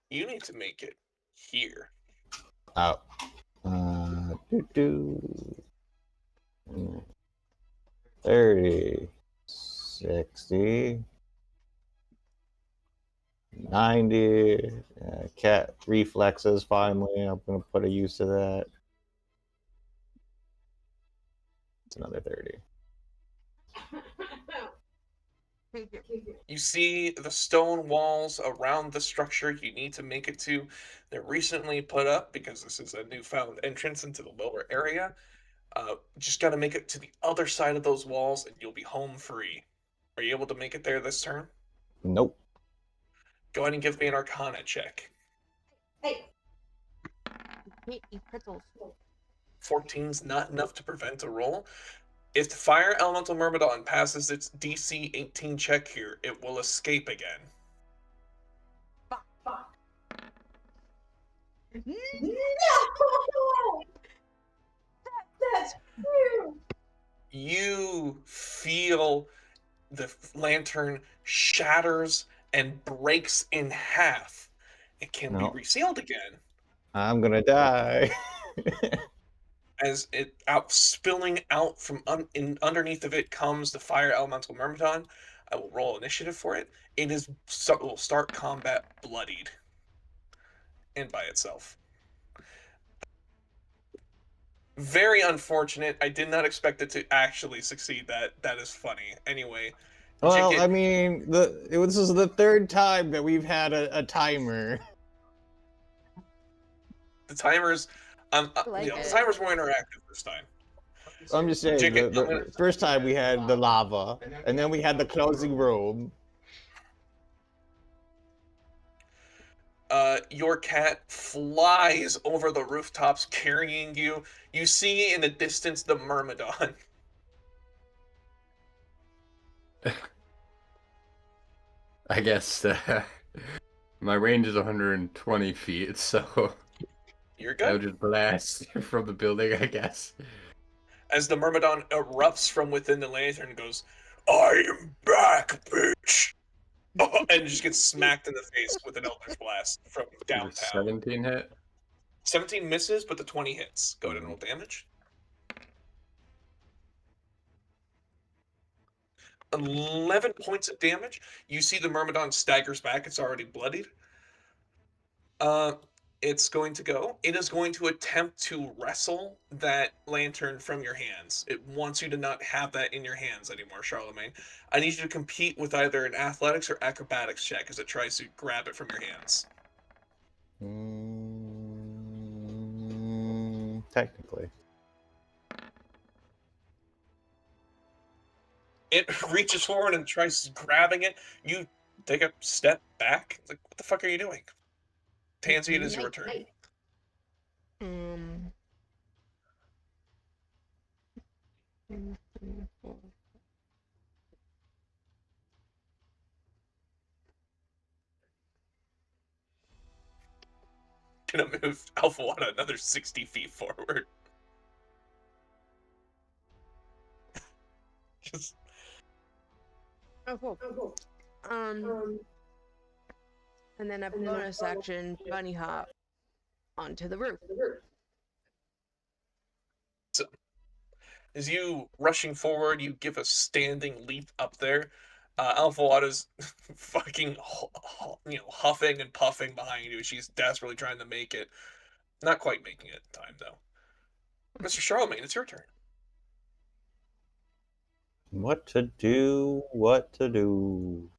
You need to make it here. Out. 30, 60, 90. Cat reflexes, finally. I'm going to put a use to that. It's another 30. You see the stone walls around the structure you need to make it to. They're recently put up because this is a newfound entrance into the lower area. Just got to make it to the other side of those walls and you'll be home free. Are you able to make it there this turn? Nope. Go ahead and give me an Arcana check. Hate eat pretzels. 14's not enough to prevent a roll. If the Fire Elemental Mermadon passes its DC 18 check here, it will escape again. No! That's true. You feel the lantern shatters and breaks in half. It can be resealed again. I'm gonna die. As it spilling out from underneath of it comes the Fire Elemental Mermadon. I will roll initiative for it. It will start combat bloodied and by itself. Very unfortunate. I did not expect it to actually succeed. That is funny. Anyway. Well, Jicket, I mean, this is the third time that we've had a timer. the timers, Like the timers were interactive this time. I'm just saying, Jicket, the first time we had the lava, and then we had the closing room. Your cat flies over the rooftops carrying you. You see in the distance the Mermadon. I guess my range is 120 feet, so You're I would good. just blast from the building, I guess. As the Mermadon erupts from within the lantern and goes, "I am back, bitch!" And just gets smacked in the face with an Eldritch Blast from downtown. 17 hit? 17 misses, but the 20 hits. Go ahead and roll damage. 11 points of damage. You see the Myrmidon staggers back. It's already bloodied. It's going to go. It is going to attempt to wrestle that lantern from your hands. It wants you to not have that in your hands anymore, Charlemagne. I need you to compete with either an athletics or acrobatics check as it tries to grab it from your hands. Technically. It reaches forward and tries grabbing it. You take a step back. It's like, what the fuck are you doing? Tansy, it is your turn. Gonna move Alpha One another 60 feet forward. Just Oh, cool. And then a bonus action bunny hop onto the roof. so, as you rushing forward, you give a standing leap up there. Alpha One is fucking huffing and puffing behind you. She's desperately trying to make it. Not quite making it in time though. Mr. Charlemagne, it's your turn. What to do? What to do?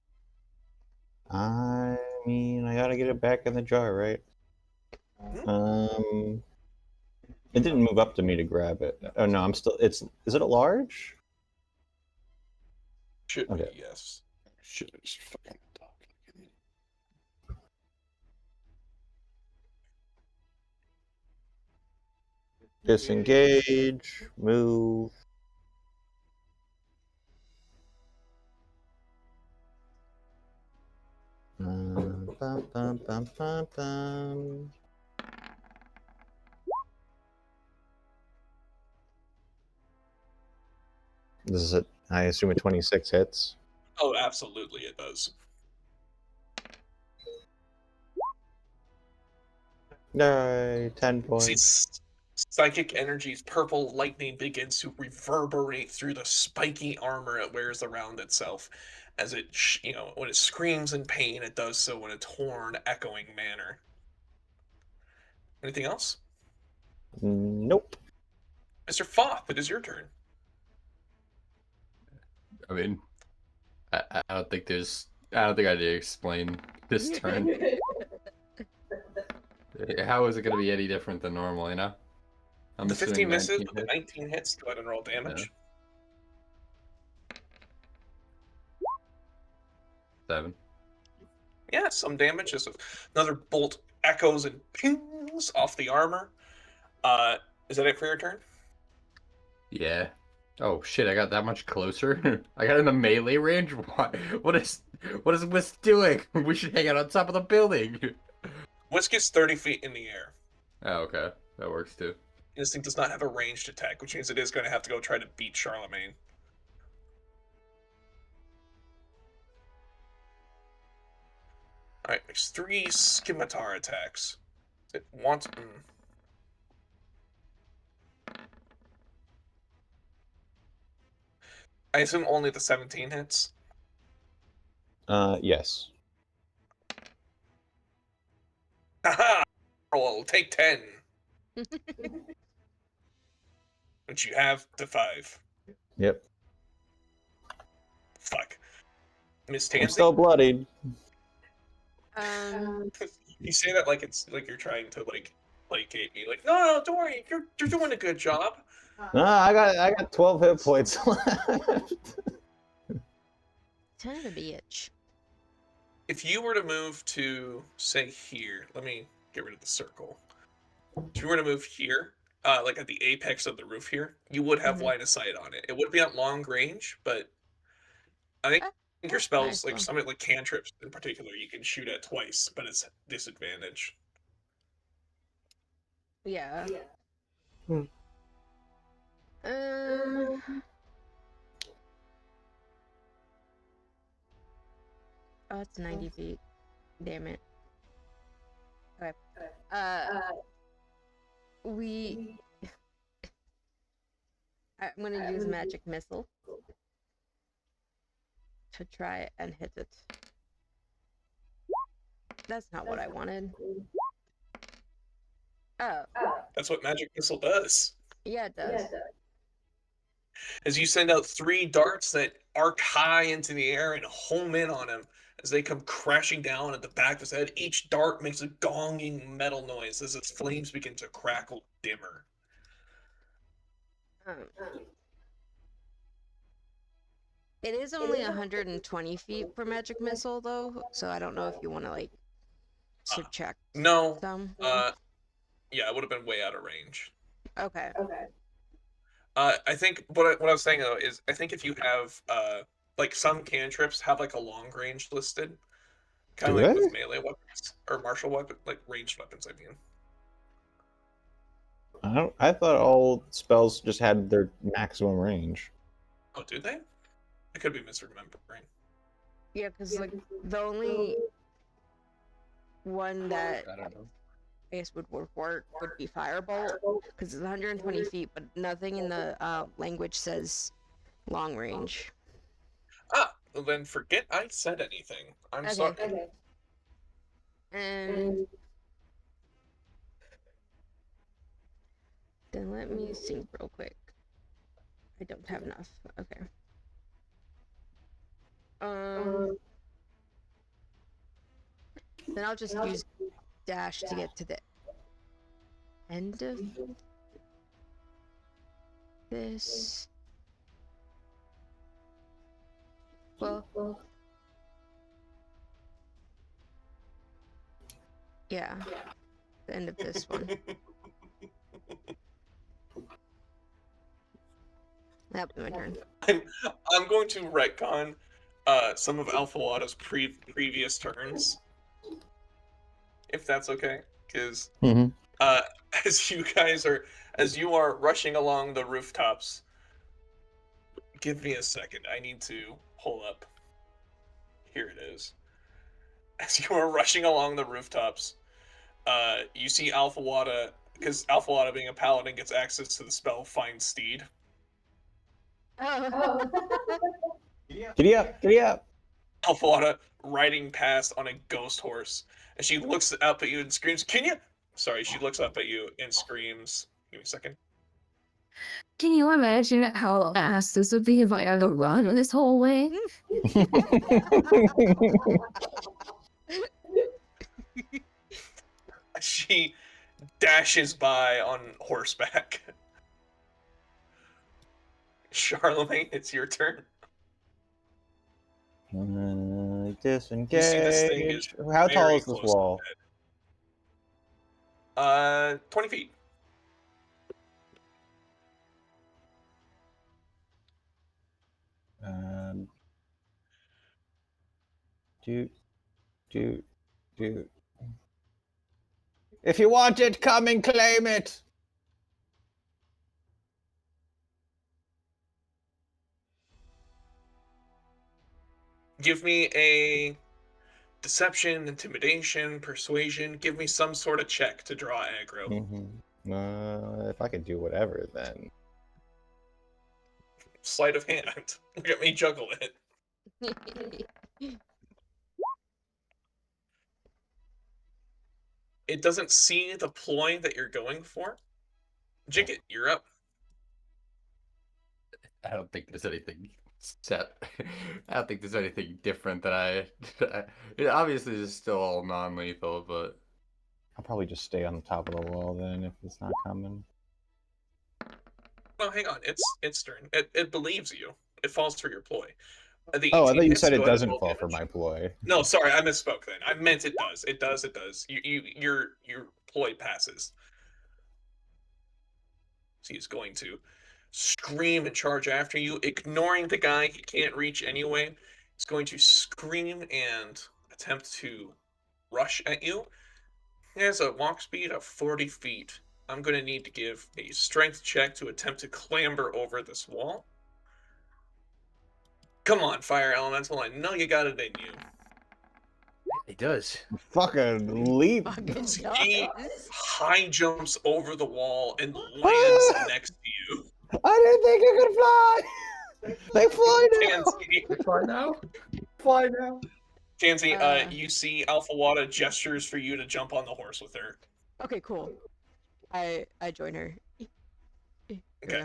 I mean, I gotta get it back in the jar, right? It didn't move up to me to grab it. Oh no, I'm still. Is it a large? Should Okay. be, yes. Should have just fucking talked. Disengage. Move. Bum, bum, bum, bum, bum. This is it. I assume a 26 hits. Oh, absolutely, it does. Alright, 10 See, points. psychic energy's purple lightning begins to reverberate through the spiky armor it wears around itself. As it, when it screams in pain, it does so in a torn, echoing manner. Anything else? Nope. Mr. Foth, it is your turn. I mean, I don't think there's. I don't think I need to explain this turn. How is it going to be any different than normal? You know. I'm The assuming 15 misses, 19 but the hits. 19 hits. Go ahead and roll damage. 7. Yeah, some damage as another bolt echoes and pings off the armor. Is that it for your turn? Yeah. Oh shit! I got that much closer. I got in the melee range. What is Wisp doing? We should hang out on top of the building. Whisk is 30 feet in the air. Oh, okay, that works too. This thing does not have a ranged attack, which means it is going to have to go try to beat Charlemagne. Alright, there's 3 scimitar attacks. It wants... I assume only the 17 hits? Yes. Haha! Roll, take 10. Which you have to 5. Yep. Fuck. Miss I'm Tansy? still bloodied. You say that like it's like you're trying to like placate me. Like, no, don't worry, you're doing a good job. No, I got 12 hit points left. Son of a bitch. If you were to move to say here, let me get rid of the circle. If you were to move here, like at the apex of the roof here, you would have line of sight on it. It would be at long range, but I think your spells, nice like one. some like cantrips in particular, you can shoot at twice, but it's disadvantage. Yeah. Hmm. Oh, it's 90 feet. Damn it. Okay. I'm gonna use magic missile to try and hit it. That's not what I wanted. Oh, That's what magic missile does. yeah, it does. As you send out 3 darts that arc high into the air and home in on him as they come crashing down at the back of his head. Each dart makes a gonging metal noise as its flames begin to crackle dimmer. It is only 120 feet for magic missile, though, so I don't know if you want to like subtract No. some. Yeah, it would have been way out of range. Okay. I think what I was saying though is I think if you have like some cantrips have like a long range listed, kind of Do like they? with melee weapons or martial weapon, like ranged weapons. I mean, I thought all spells just had their maximum range. oh, do they? I could be misremembering. Yeah, because like the only one that I don't know. I guess would work would be firebolt because it's 120 feet, but nothing in the language says long range. Well then forget I said anything. I'm Okay. sorry. And then let me think real quick. I don't have enough. Okay. Then I'll just use dash to get to the end of this. Well, yeah, the end of this one. That'll be my turn. I'm going to retcon some of Alpha Wada's previous turns, if that's okay, because as you are rushing along the rooftops. Give me a second. I need to pull up. Here it is. As you are rushing along the rooftops, you see Alpha Wada, because Alpha Wada being a paladin gets access to the spell Find Steed. Oh. Giddy up! Alpha Wada riding past on a ghost horse, and she looks up at you and screams, "Can you?" Sorry, she looks up at you and screams. Give me a second. Can you imagine how fast this would be if I had to run this whole way? She dashes by on horseback. Charlemagne, it's your turn. Disengage. You see this thing is How tall very is this close to wall? 20 feet. Do. If you want it, come and claim it. Give me a deception, intimidation, persuasion. Give me some sort of check to draw aggro. If I could do whatever, then. Sleight of hand. Look at me juggle it. It doesn't see the ploy that you're going for. Jiggit, you're up. I don't think there's anything set. I don't think there's anything different that it obviously is still all non-lethal, but I'll probably just stay on the top of the wall then if it's not coming. No, hang on. It's turn. It believes you. It falls for your ploy. The Oh, I 18 thought you hits, said go it ahead and doesn't roll fall for damage. my ploy. No, sorry, I misspoke then. I meant it does. It does. It does. Your ploy passes. So he's going to scream and charge after you, ignoring the guy he can't reach anyway. He's going to scream and attempt to rush at you. He has a walk speed of 40 feet. I'm going to need to give a strength check to attempt to clamber over this wall. Come on, Fire Elemental. I know you got it in you. it does. Fucking leap. Fucking He does. high jumps over the wall and lands next to you. I didn't think you could fly. They fly now. Tansy, Fly now. Fly now. Tansy, you see Alpha Wada gestures for you to jump on the horse with her. Okay, cool. I join her. Okay.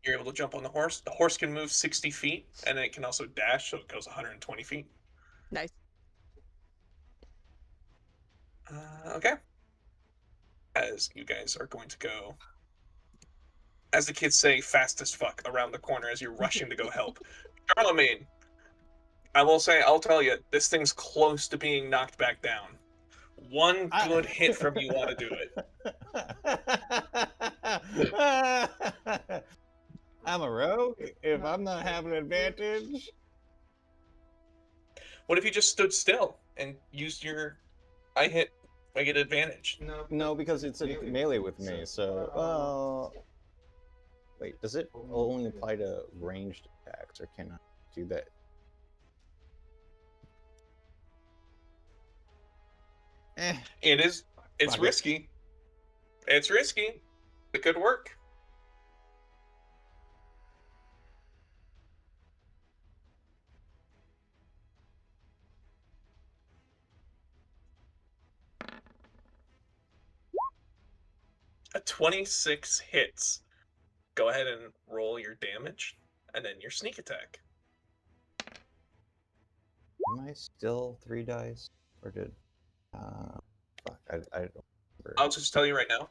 You're able to jump on the horse. The horse can move 60 feet, and it can also dash, so it goes 120 feet. Nice. Okay. As you guys are going to go, as the kids say, fast as fuck around the corner as you're rushing to go help. Charlemagne, I'll tell you, this thing's close to being knocked back down. One good hit from you ought to do it. I'm a rogue. If I'm not having an advantage. What if you just stood still and used your I get advantage? No, because it's a melee with me, so wait, does it only apply to ranged attacks, or can I do that? It's Fuck it. risky. It's risky. It could work. A 26 hits. Go ahead and roll your damage, and then your sneak attack. Am I still 3 dice, or did fuck, I don't remember. I'll just tell you right now.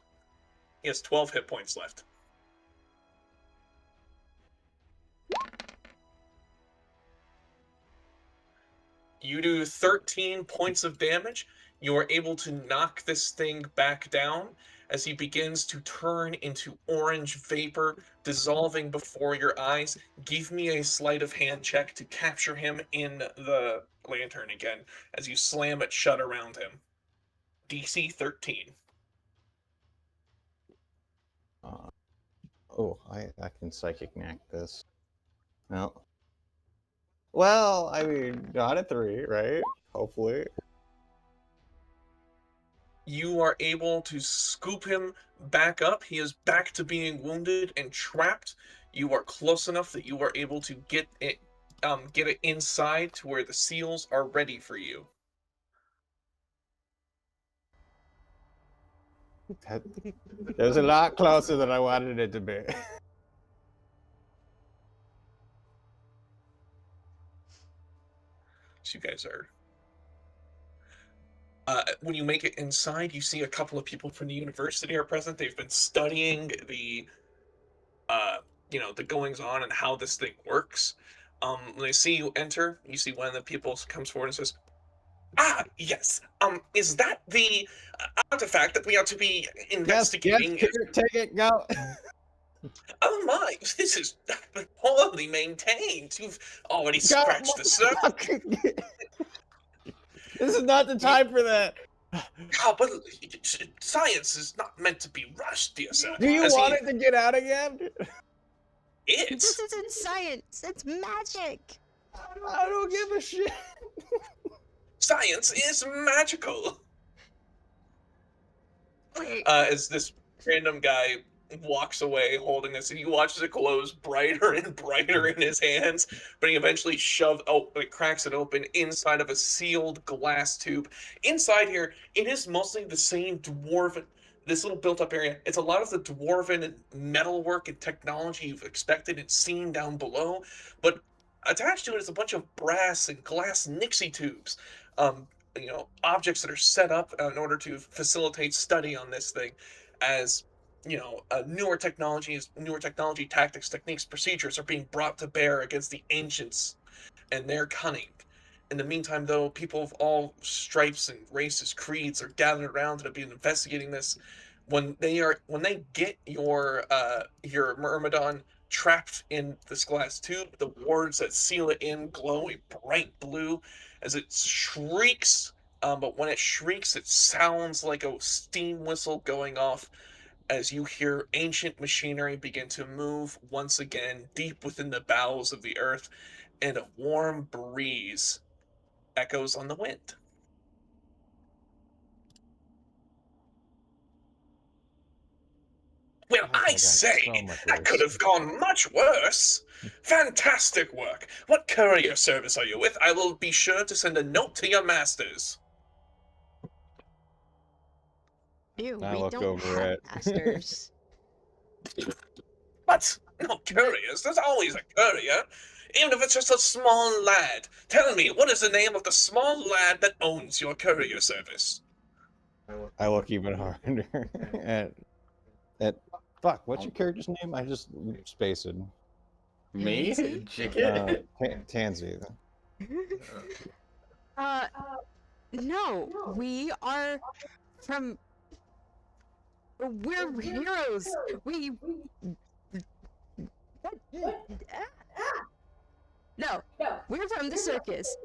He has 12 hit points left. You do 13 points of damage. You are able to knock this thing back down as he begins to turn into orange vapor, dissolving before your eyes. Give me a sleight of hand check to capture him in the lantern again as you slam it shut around him. DC 13. I can psychic knack this. Well, I mean, got a 3, right? Hopefully. You are able to scoop him back up. He is back to being wounded and trapped. You are close enough that you are able to get it inside to where the seals are ready for you. It was a lot closer than I wanted it to be. So you guys are. When you make it inside, you see a couple of people from the university are present. They've been studying the, the goings on and how this thing works. When they see you enter, you see one of the people comes forward and says, "Ah, yes. Is that the artifact that we are to be investigating?" Yes, take it, go. Oh my, this is poorly maintained. You've already scratched the surface. This is not the time for that. Oh, but science is not meant to be rushed, dear sir. Do you want it to get out again? This isn't science. It's magic. I don't give a shit. Science is magical. As this random guy walks away holding this, and he watches it close brighter and brighter in his hands, but he eventually cracks it open inside of a sealed glass tube. Inside here, it is mostly the same dwarven, this little built-up area. It's a lot of the dwarven metalwork and technology you've expected and seen down below, but attached to it is a bunch of brass and glass Nixie tubes. Objects that are set up in order to facilitate study on this thing, as newer technology, tactics, techniques, procedures are being brought to bear against the ancients and their cunning. In the meantime, though, people of all stripes and races, creeds are gathered around and have been investigating this. When they get your Mermadon trapped in this glass tube, the wards that seal it in glow a bright blue as it shrieks. But when it shrieks, it sounds like a steam whistle going off, as you hear ancient machinery begin to move once again deep within the bowels of the earth, and a warm breeze echoes on the wind. Well, I say, that could have gone much worse. Fantastic work. What courier service are you with? I will be sure to send a note to your masters. Ew, I we look don't over have it. masters. But no couriers. There's always a courier, even if it's just a small lad. Tell me, what is the name of the small lad that owns your courier service? I look even harder at fuck. What's your character's name? I just spaced it. Me? Chicken? Tansy. No, we are from. We're heroes. No, we're from the circus.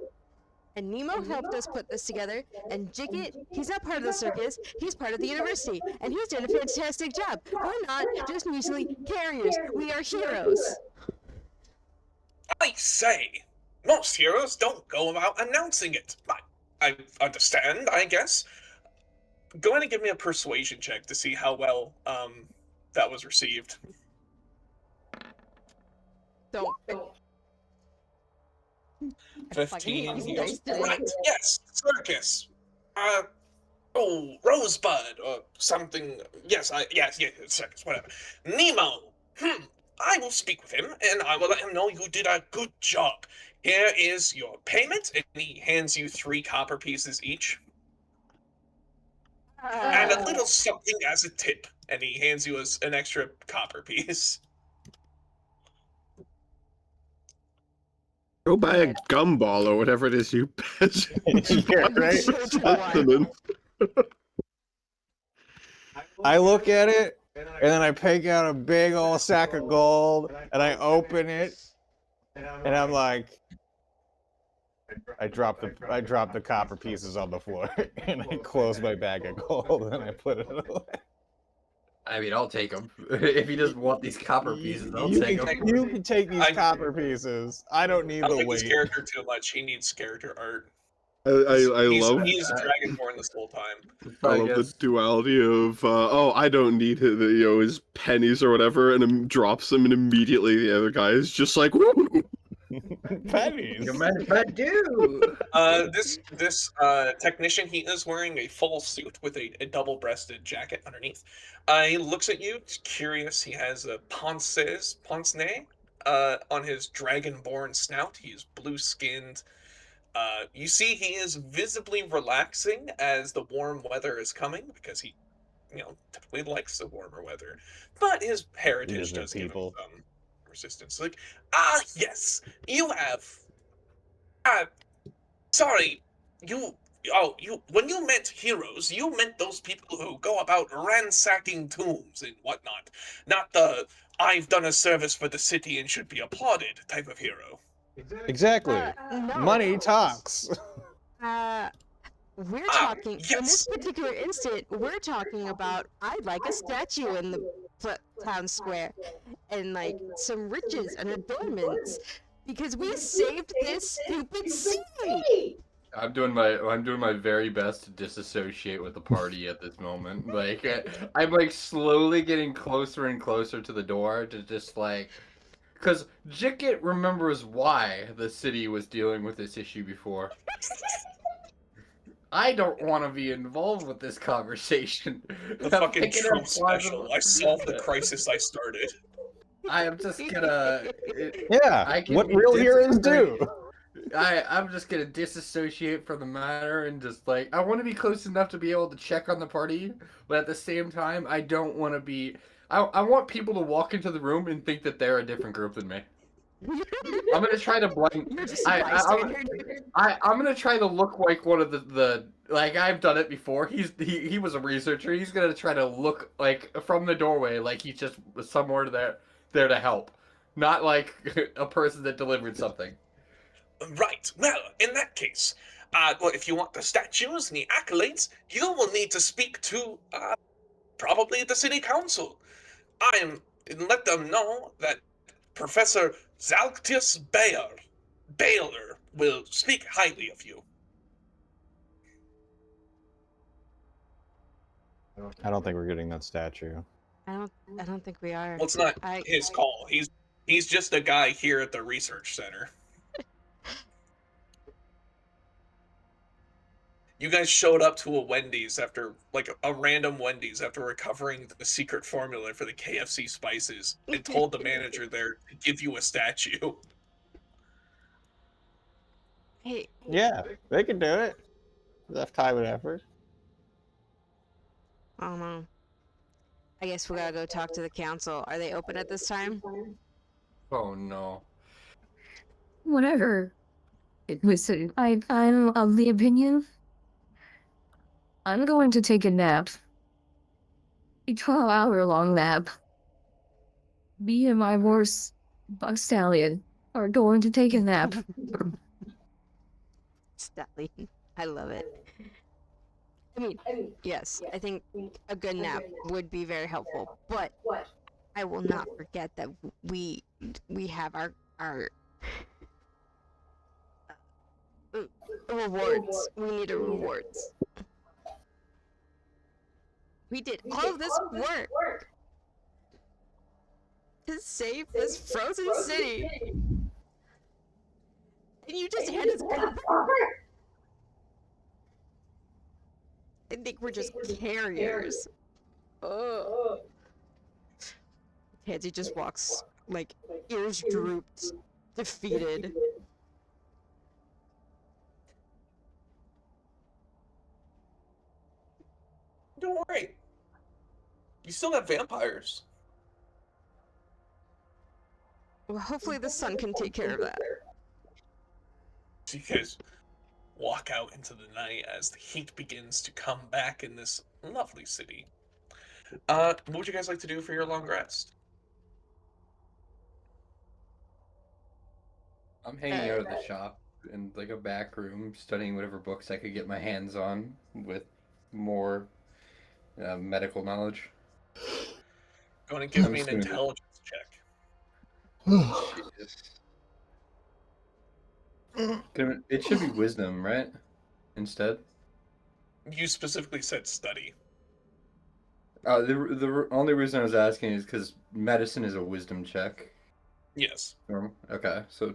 And Nemo helped us put this together, and Jiggit, he's not part of the circus, he's part of the university, and he's doing a fantastic job. We're not just muesli carriers, we are heroes. I say, most heroes don't go about announcing it. I understand, I guess. Go ahead and give me a persuasion check to see how well that was received. Don't. 15. Right, yes, circus. Rosebud or something. Yes, circus, whatever. Nemo. I will speak with him, and I will let him know you did a good job. Here is your payment, and he hands you 3 copper pieces each. And a little something as a tip, and he hands you an extra copper piece. Go buy a gumball or whatever it is you Yeah, right? I look at it, and then I take out a big old sack of gold, and I open it, and I'm like, I drop the copper pieces on the floor, and I close my bag of gold, and I put it away. I mean, I'll take them. If he doesn't want these copper pieces, I'll take them. You can take these copper pieces. I don't need I don't the think weight. his character too much. He needs character art. He's a dragonborn this whole time. I love the duality of I don't need his pennies or whatever, and drops them, and immediately the other guy is just like, woo! Pennies. You mind if I do? This technician, he is wearing a full suit with a double-breasted jacket underneath. He looks at you, curious. He has a pince nez on his dragonborn snout. He is blue-skinned. You see, he is visibly relaxing as the warm weather is coming because he, typically likes the warmer weather. But his heritage Lizard does give him people. some resistance. Like, yes, you have. Sorry, when you meant heroes, you meant those people who go about ransacking tombs and whatnot, not the I've done a service for the city and should be applauded type of hero. Exactly. No. Money talks. We're talking in this yes. particular instant. We're talking about I'd like a statue in the town square, and like some riches and adornments, because we saved this stupid city. I'm doing my very best to disassociate with the party at this moment. Like I'm like slowly getting closer and closer to the door to just like, because Jicket remembers why the city was dealing with this issue before. I don't want to be involved with this conversation. The fucking Trump special. I solved the crisis I started. I am just gonna. Yeah. What real heroes do. I'm just gonna disassociate from the matter and just like I want to be close enough to be able to check on the party, but at the same time I don't want to be. I want people to walk into the room and think that they're a different group than me. I'm gonna try to blend. I'm gonna try to look like one of the like I've done it before. He was a researcher. He's gonna try to look like from the doorway like he's just somewhere there to help, not like a person that delivered something. Right. Well, in that case, if you want the statues and the accolades, you will need to speak to probably the city council. Let them know that Professor Zalctius Baylor will speak highly of you. I don't think we're getting that statue. I don't think we are. Well, it's not his call. He's just a guy here at the research center. You guys showed up to a Wendy's after, like, a random Wendy's after recovering the secret formula for the KFC spices and told the manager there to give you a statue. Hey. Yeah, they can do it. Enough time and effort. I don't know. I guess we gotta go talk to the council. Are they open at this time? Oh no. Whatever. Listen, I'm of the opinion I'm going to take a nap. A 12-hour-long nap. Me and my horse, Buck Stallion, are going to take a nap. Stallion. I love it. I mean, yes, I think a good nap would be very helpful, but I will not forget that we have our rewards. We need a rewards. We did all of this work to save this frozen city, and you just hand us over. I think we're just carriers. Oh. Tansy just walks, like, ears drooped, defeated. Don't worry. You still have vampires. Well, hopefully the sun can take care of that. You guys walk out into the night as the heat begins to come back in this lovely city. What would you guys like to do for your long rest? I'm hanging out at the shop in like a back room, studying whatever books I could get my hands on with more medical knowledge. Go ahead and give I'm me an just gonna- intelligence check. It should be wisdom, right? Instead. You specifically said study. The only reason I was asking is because medicine is a wisdom check. Yes. Okay, so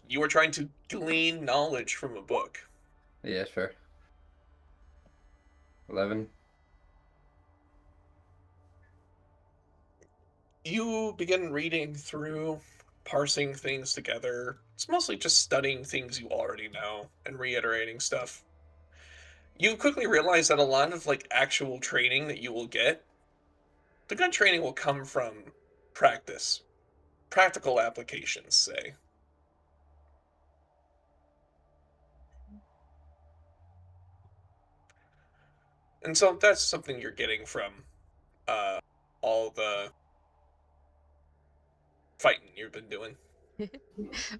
You were trying to glean knowledge from a book. Yeah, sure. 11. You begin reading through, parsing things together. It's mostly just studying things you already know and reiterating stuff. You quickly realize that a lot of like actual training that you will get, the good training will come from practice, practical applications, say. And so that's something you're getting from all the fighting you've been doing.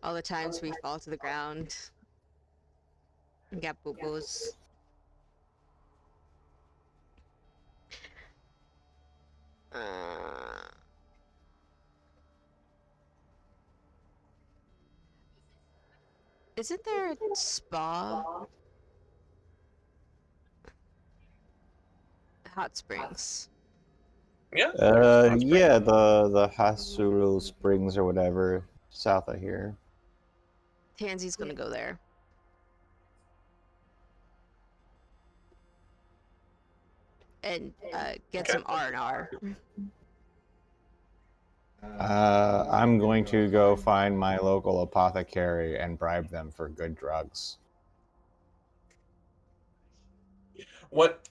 All the times we fall to the ground and get boo-boos. Uh, isn't there a spa? Hot springs. Yeah. there's hot springs. Yeah, the Hasuru Springs or whatever, south of here. Tansy's gonna go there. And get Okay. some R&R. I'm going to go find my local apothecary and bribe them for good drugs. What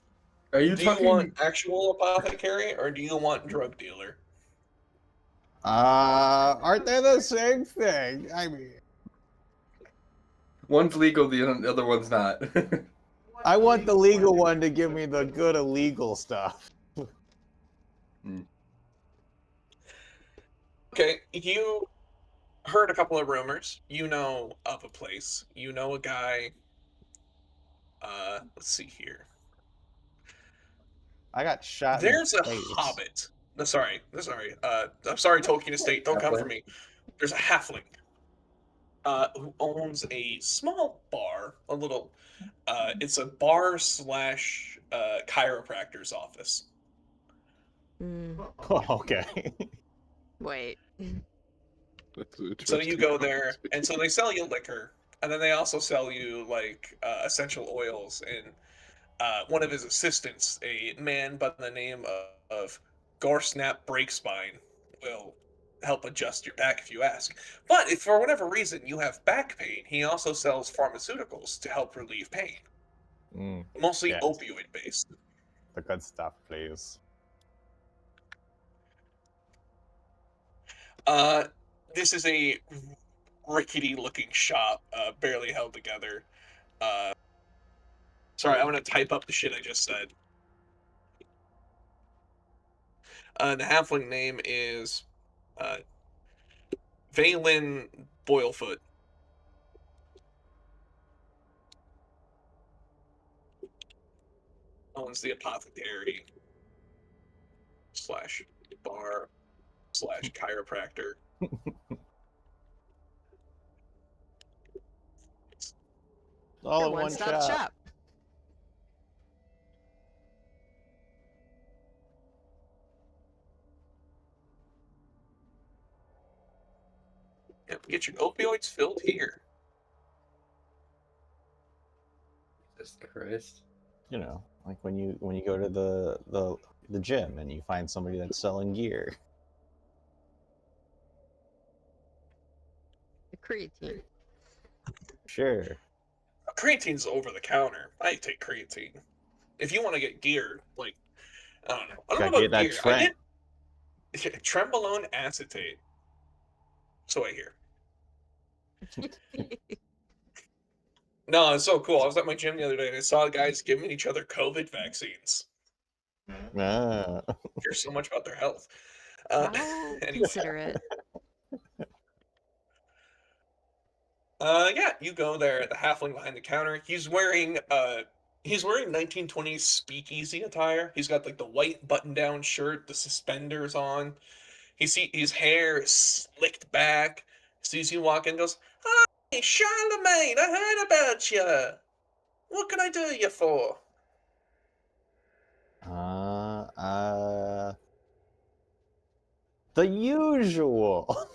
Are you do talking? you want? Actual apothecary or do you want drug dealer? Aren't they the same thing? I mean, One's legal, the other one's not. I want the legal one to give me the good illegal stuff. Okay, you heard a couple of rumors. You know of a place. You know a guy. Let's see here. I got shot There's in a the face. hobbit. No, sorry. I'm sorry, Tolkien Estate. Don't come for me. There's a halfling who owns a small bar, a little. It's a bar slash chiropractor's office. Mm, Oh, okay. wait. That's an So you interesting go there, conversation. and so they sell you liquor, and then they also sell you like essential oils. And one of his assistants, a man by the name of Gorsnap Breakspine, will help adjust your back if you ask. But if for whatever reason you have back pain, he also sells pharmaceuticals to help relieve pain, mostly Yes. opioid based. The good stuff, please. This is a rickety looking shop, barely held together. Sorry, I'm gonna type up the shit I just said. The halfling name is Valen Boylefoot. Owns the apothecary slash bar slash chiropractor. All Your in one one-stop shot. shop. Yep, get your opioids filled here. Jesus Christ. You know, like when you go to the gym and you find somebody that's selling gear. The creatine. Sure. Creatine's over the counter. I take creatine. If you want to get gear, like I don't know. I don't Gotta know get about that gear. trend. I get Trembolone acetate. So I hear. No, it's so cool. I was at my gym the other day and I saw guys giving each other COVID vaccines. Ah. Care so much about their health. How Anyway. considerate. Yeah, you go there. The halfling behind the counter. He's wearing 1920s speakeasy attire. He's got like the white button-down shirt, the suspenders on. His hair is slicked back. Sees you walk in, goes, "Hi, Charlemagne! I heard about you. What can I do you for?" The usual.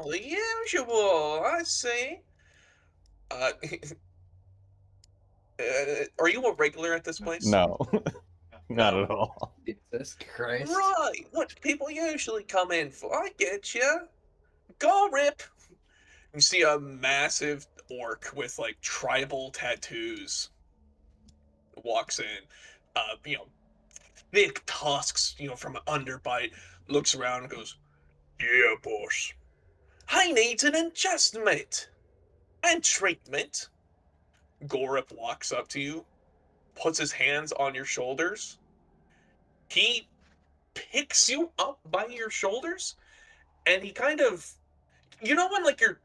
The usual, I see. Uh, are you a regular at this place? No, not No. at all. Jesus Christ. Right, what people usually come in for. I get you. Go rip. You see a massive orc with like tribal tattoos walks in. You know, thick tusks, you know, from an underbite. Looks around and goes, "Yeah, boss. I need an adjustment and treatment." Gorup walks up to you, puts his hands on your shoulders. He picks you up by your shoulders, and he kind of, you know, when like you're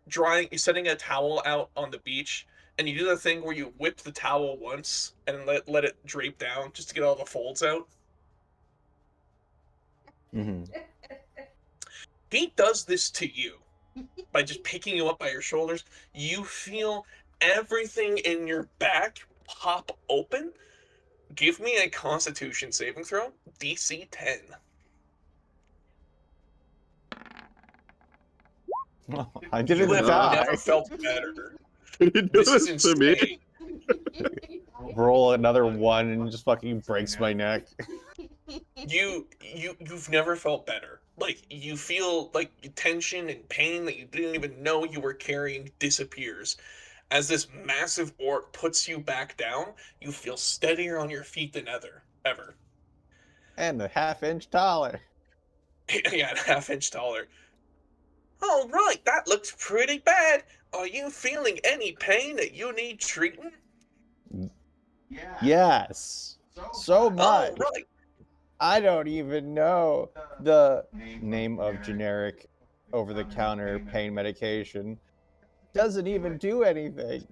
setting a towel out on the beach, and you do the thing where you whip the towel once and let it drape down just to get all the folds out. Mhm. He does this to you by just picking you up by your shoulders. You feel everything in your back pop open. Give me a Constitution saving throw, DC 10. I You didn't have die. never felt better. He did This is this to me. insane. Roll another one and just fucking breaks my neck. You've never felt better. Like you feel like tension and pain that you didn't even know you were carrying disappears. As this massive orc puts you back down, you feel steadier on your feet than ever. And a half-inch taller. Yeah, a half-inch taller. All right, that looks pretty bad. Are you feeling any pain that you need treating? Yes. So much. All right. I don't even know the name of generic over-the-counter pain medication. Doesn't even do anything.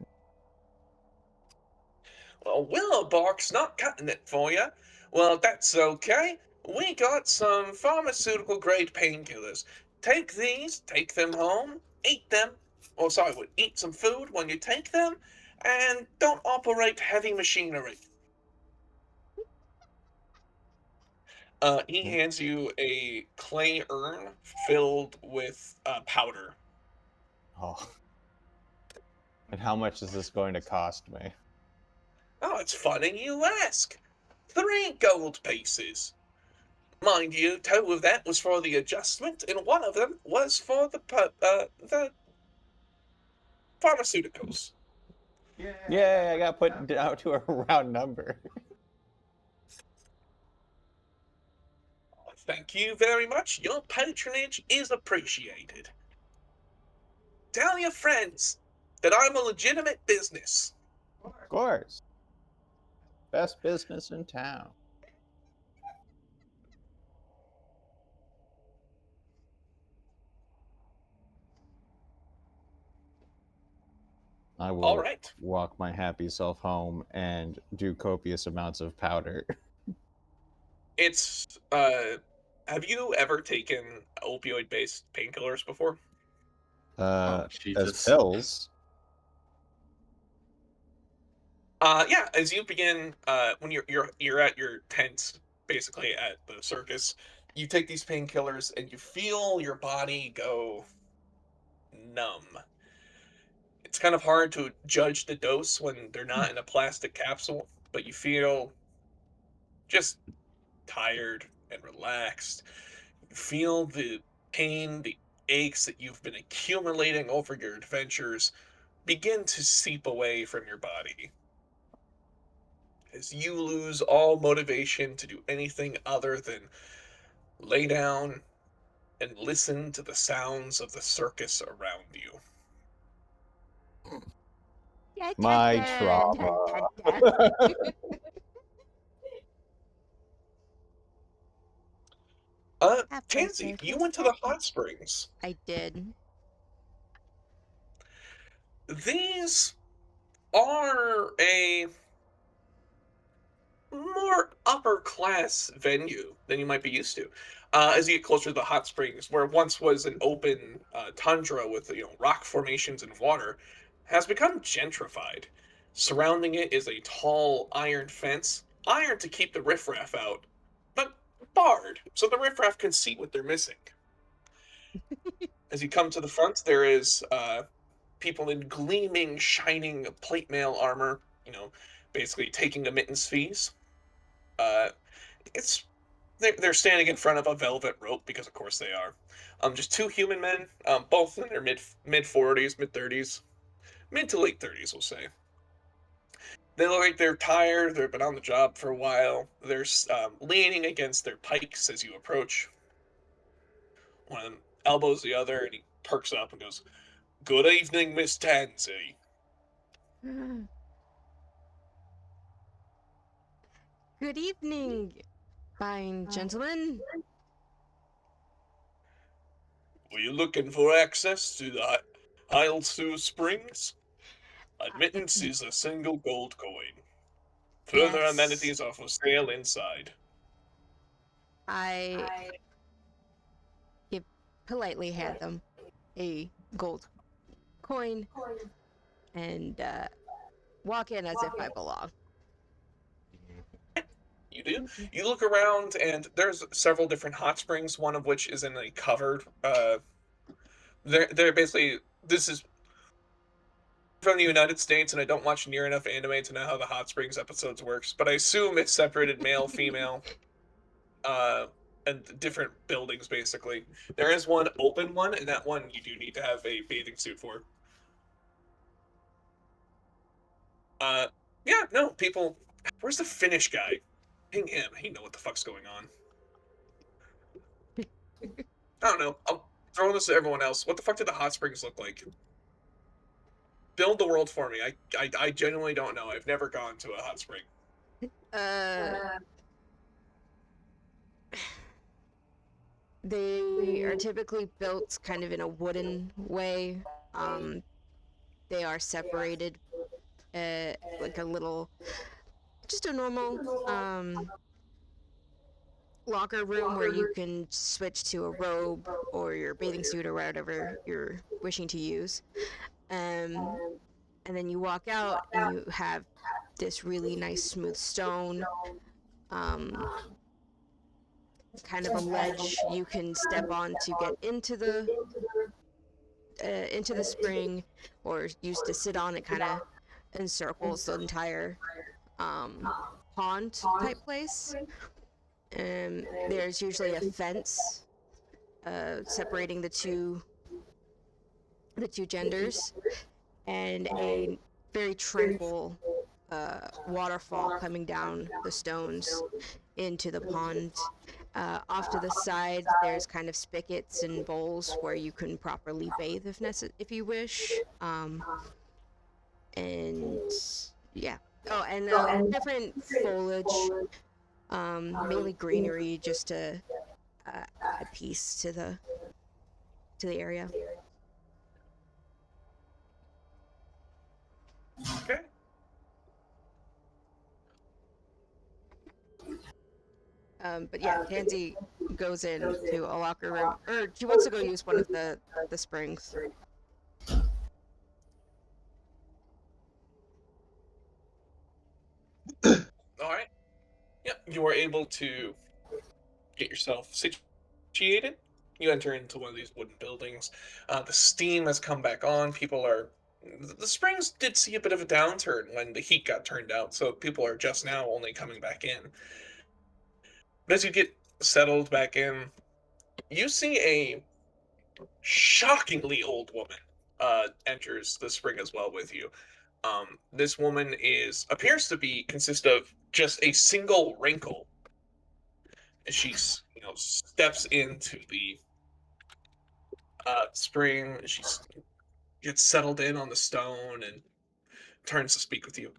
Well, Willowbark's not cutting it for you. Well, that's okay. We got some pharmaceutical-grade painkillers. Take these, take them home, eat them. Or sorry, eat some food when you take them, and don't operate heavy machinery. He hands you a clay urn filled with powder. Oh. And how much is this going to cost me? Oh, it's funny you ask. 3 gold pieces. Mind you, 2 of that was for the adjustment, and 1 of them was for the pharmaceuticals. Yay, I got put down to a round number. Thank you very much. Your patronage is appreciated. Tell your friends that I'm a legitimate business. Of course. Best business in town. I will All right. walk my happy self home and do copious amounts of powder. It's have you ever taken opioid-based painkillers before? As Jesus. pills. Yeah, as you begin when you're at your tent basically at the circus, you take these painkillers and you feel your body go numb. It's kind of hard to judge the dose when they're not in a plastic capsule, but you feel just tired and relaxed. You feel the pain, the aches that you've been accumulating over your adventures begin to seep away from your body. As you lose all motivation to do anything other than lay down and listen to the sounds of the circus around you. My trauma. Have fun, Tansy, circus. you went to the hot springs. I did. These are a more upper class venue than you might be used to. As you get closer to the hot springs, where once was an open tundra with rock formations and water, has become gentrified. Surrounding it is a tall iron fence, iron to keep the riffraff out, but barred so the riffraff can see what they're missing. As you come to the front, there is people in gleaming, shining plate mail armor, basically taking admittance fees. Uh, it's they're standing in front of a velvet rope because, of course, they are. Just two human men, both in their mid 40s, mid 30s, mid to late 30s, we'll say. They look like they're tired. They've been on the job for a while. They're leaning against their pikes as you approach. One of them elbows the other, and he perks up and goes, "Good evening, Miss Tansy." Good evening, fine gentlemen. Were you looking for access to the Isle Springs? Admittance is a single gold coin. Further Yes. amenities are for sale inside. I politely hand them a gold coin and walk in as if I belong. You do. You look around, and there's several different hot springs. One of which is in a covered. They're basically, this is from the United States, and I don't watch near enough anime to know how the hot springs episodes works. But I assume it's separated male, female, and different buildings. Basically, there is one open one, and that one you do need to have a bathing suit for. Yeah, no, people. Where's the Finnish guy? Ping him. He know what the fuck's going on. I don't know. I'll throw this to everyone else. What the fuck did the hot springs look like? Build the world for me. I genuinely don't know. I've never gone to a hot spring. They are typically built kind of in a wooden way. They are separated, like a little, just a normal locker room where you can switch to a robe or your bathing suit or whatever you're wishing to use. And then you walk out and you have this really nice smooth stone, kind of a ledge you can step on to get into the spring, or used to sit on. It kind of encircles the entire pond type place. There's usually a fence separating the two genders, and a very tranquil waterfall coming down the stones into the pond. Off to the side, there's kind of spigots and bowls where you can properly bathe if you wish. And yeah. Oh, and different foliage, mainly greenery, just to add peace to the area. Okay. But yeah, Tansy goes into a locker room, or she wants to go use one of the springs. All right. Yep. You are able to get yourself situated. You enter into one of these wooden buildings. The steam has come back on. The springs did see a bit of a downturn when the heat got turned out, so people are just now only coming back in. But as you get settled back in, you see a shockingly old woman enters the spring as well with you. This woman appears to consist of just a single wrinkle. As she steps into the spring, she gets settled in on the stone and turns to speak with you.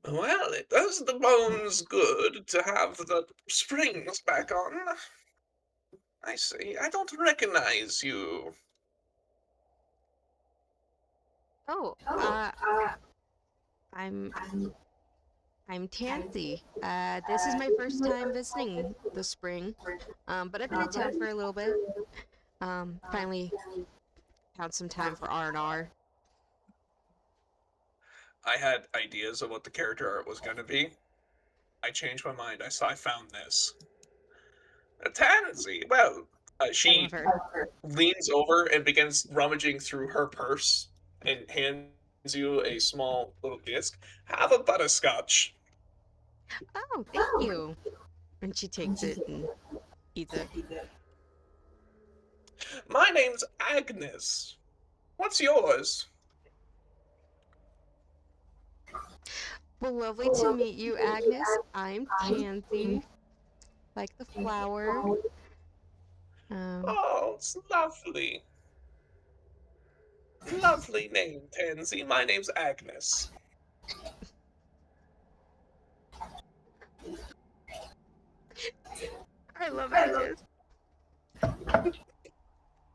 Well, it does the bones good to have the springs back on. I see. I don't recognize you. Oh, I'm Tansy. This is my first time visiting the spring, but I've been in town for a little bit. Finally found some time for R&R. I had ideas of what the character art was going to be. I changed my mind. I found this. A Tansy. Well, I She love her. leans over and begins rummaging through her purse and hands you a small little disc. Have a butterscotch. Oh, thank you. And she takes it and eats it. My name's Agnes. What's yours? Well, lovely to meet you, Agnes. I'm Tansy, like the flower. Oh, it's lovely. Lovely name, Tansy. My name's Agnes. I love Agnes.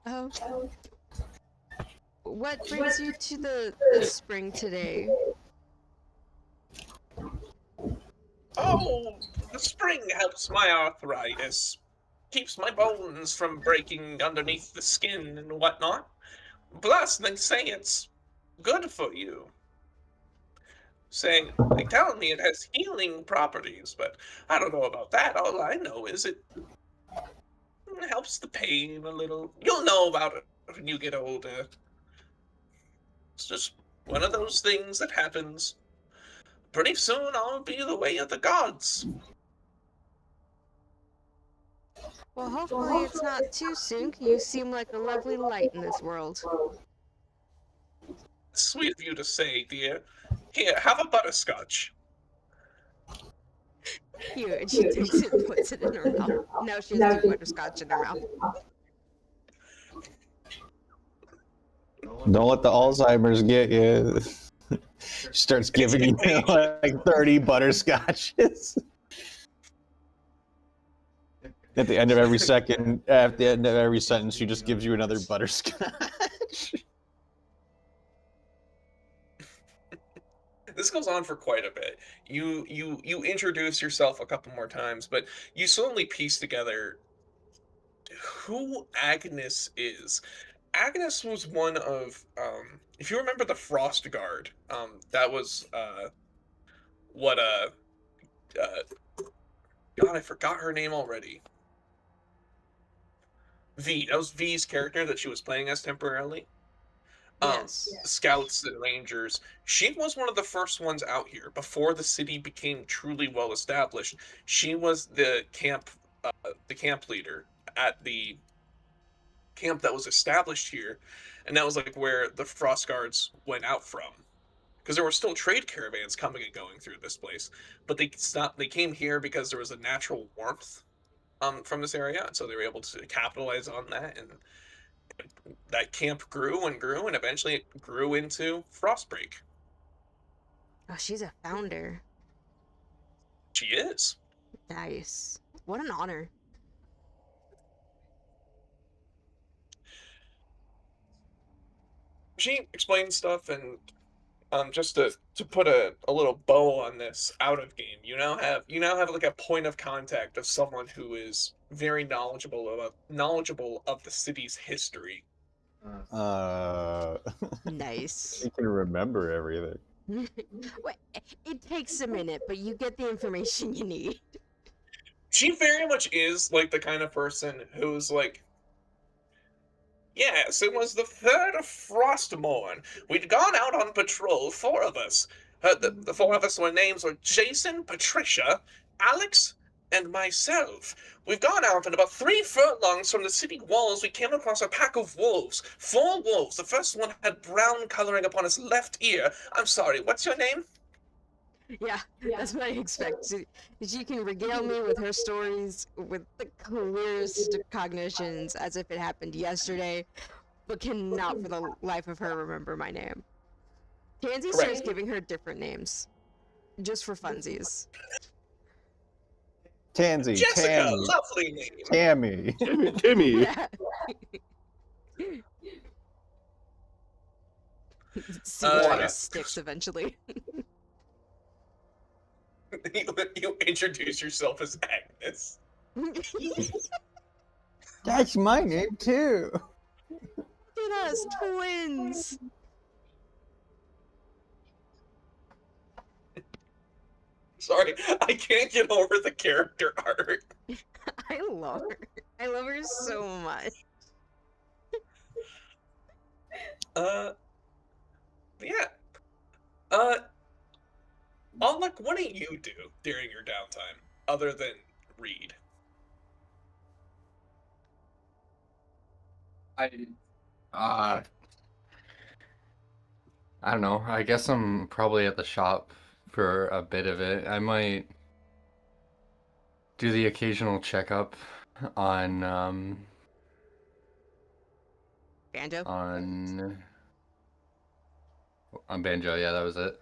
Oh, what brings you to the spring today? Oh, the spring helps my arthritis. Keeps my bones from breaking underneath the skin and whatnot. Plus, they say it's good for you. They tell me it has healing properties, but I don't know about that. All I know is it helps the pain a little. You'll know about it when you get older. It's just one of those things that happens. Pretty soon I'll be the way of the gods. Well, hopefully it's not too soon. You seem like a lovely light in this world. It's sweet of you to say, dear. Here, have a butterscotch. Here, and she takes it and puts it in her mouth. Now she has 2 butterscotch in her mouth. Don't let the Alzheimer's get you. Starts giving you like 30 butterscotches. At the end of every sentence, she just gives you another butterscotch. This goes on for quite a bit. You introduce yourself a couple more times, but you slowly piece together who Agnes is. Agnes was one of, if you remember the Frost Guard, that was what God, I forgot her name already. V. That was V's character that she was playing as temporarily. Yes. Scouts and rangers. She was one of the first ones out here before the city became truly well established. She was the camp leader at the camp that was established here, and that was like where the Frost Guards went out from. Because there were still trade caravans coming and going through this place, but they stopped. They came here because there was a natural warmth from this area, and so they were able to capitalize on that, and that camp grew and grew, and eventually it grew into Frostbreak. Oh, she's a founder. She is. Nice. What an honor. She explains stuff, and just to put a little bow on this out of game, you now have like a point of contact of someone who is very knowledgeable of the city's history. Nice. You can remember everything. Wait, it takes a minute, but you get the information you need. She very much is like the kind of person who's like, yes, it was the 3rd of Frostmorn. We'd gone out on patrol, 4 of us. The 4 of us, names were Jason, Patricia, Alex, and myself. We've gone out, and about 3 furlongs from the city walls, we came across a pack of wolves. 4 wolves. The first one had brown coloring upon his left ear. I'm sorry, what's your name? Yeah, that's what I expect. She can regale me with her stories with the clearest of cognitions as if it happened yesterday, but cannot for the life of her remember my name. Tansy starts giving her different names, just for funsies. Tansy, Jessica, Tammy, lovely name. Tammy. Timmy. Yeah. See which one sticks eventually. You introduce yourself as Agnes. That's my name too. Look at us, twins. Sorry, I can't get over the character art. I love her. I love her so much. Yeah. Like, what do you do during your downtime other than read? I don't know. I guess I'm probably at the shop for a bit of it. I might do the occasional checkup on Banjo. on Banjo. Yeah, that was it.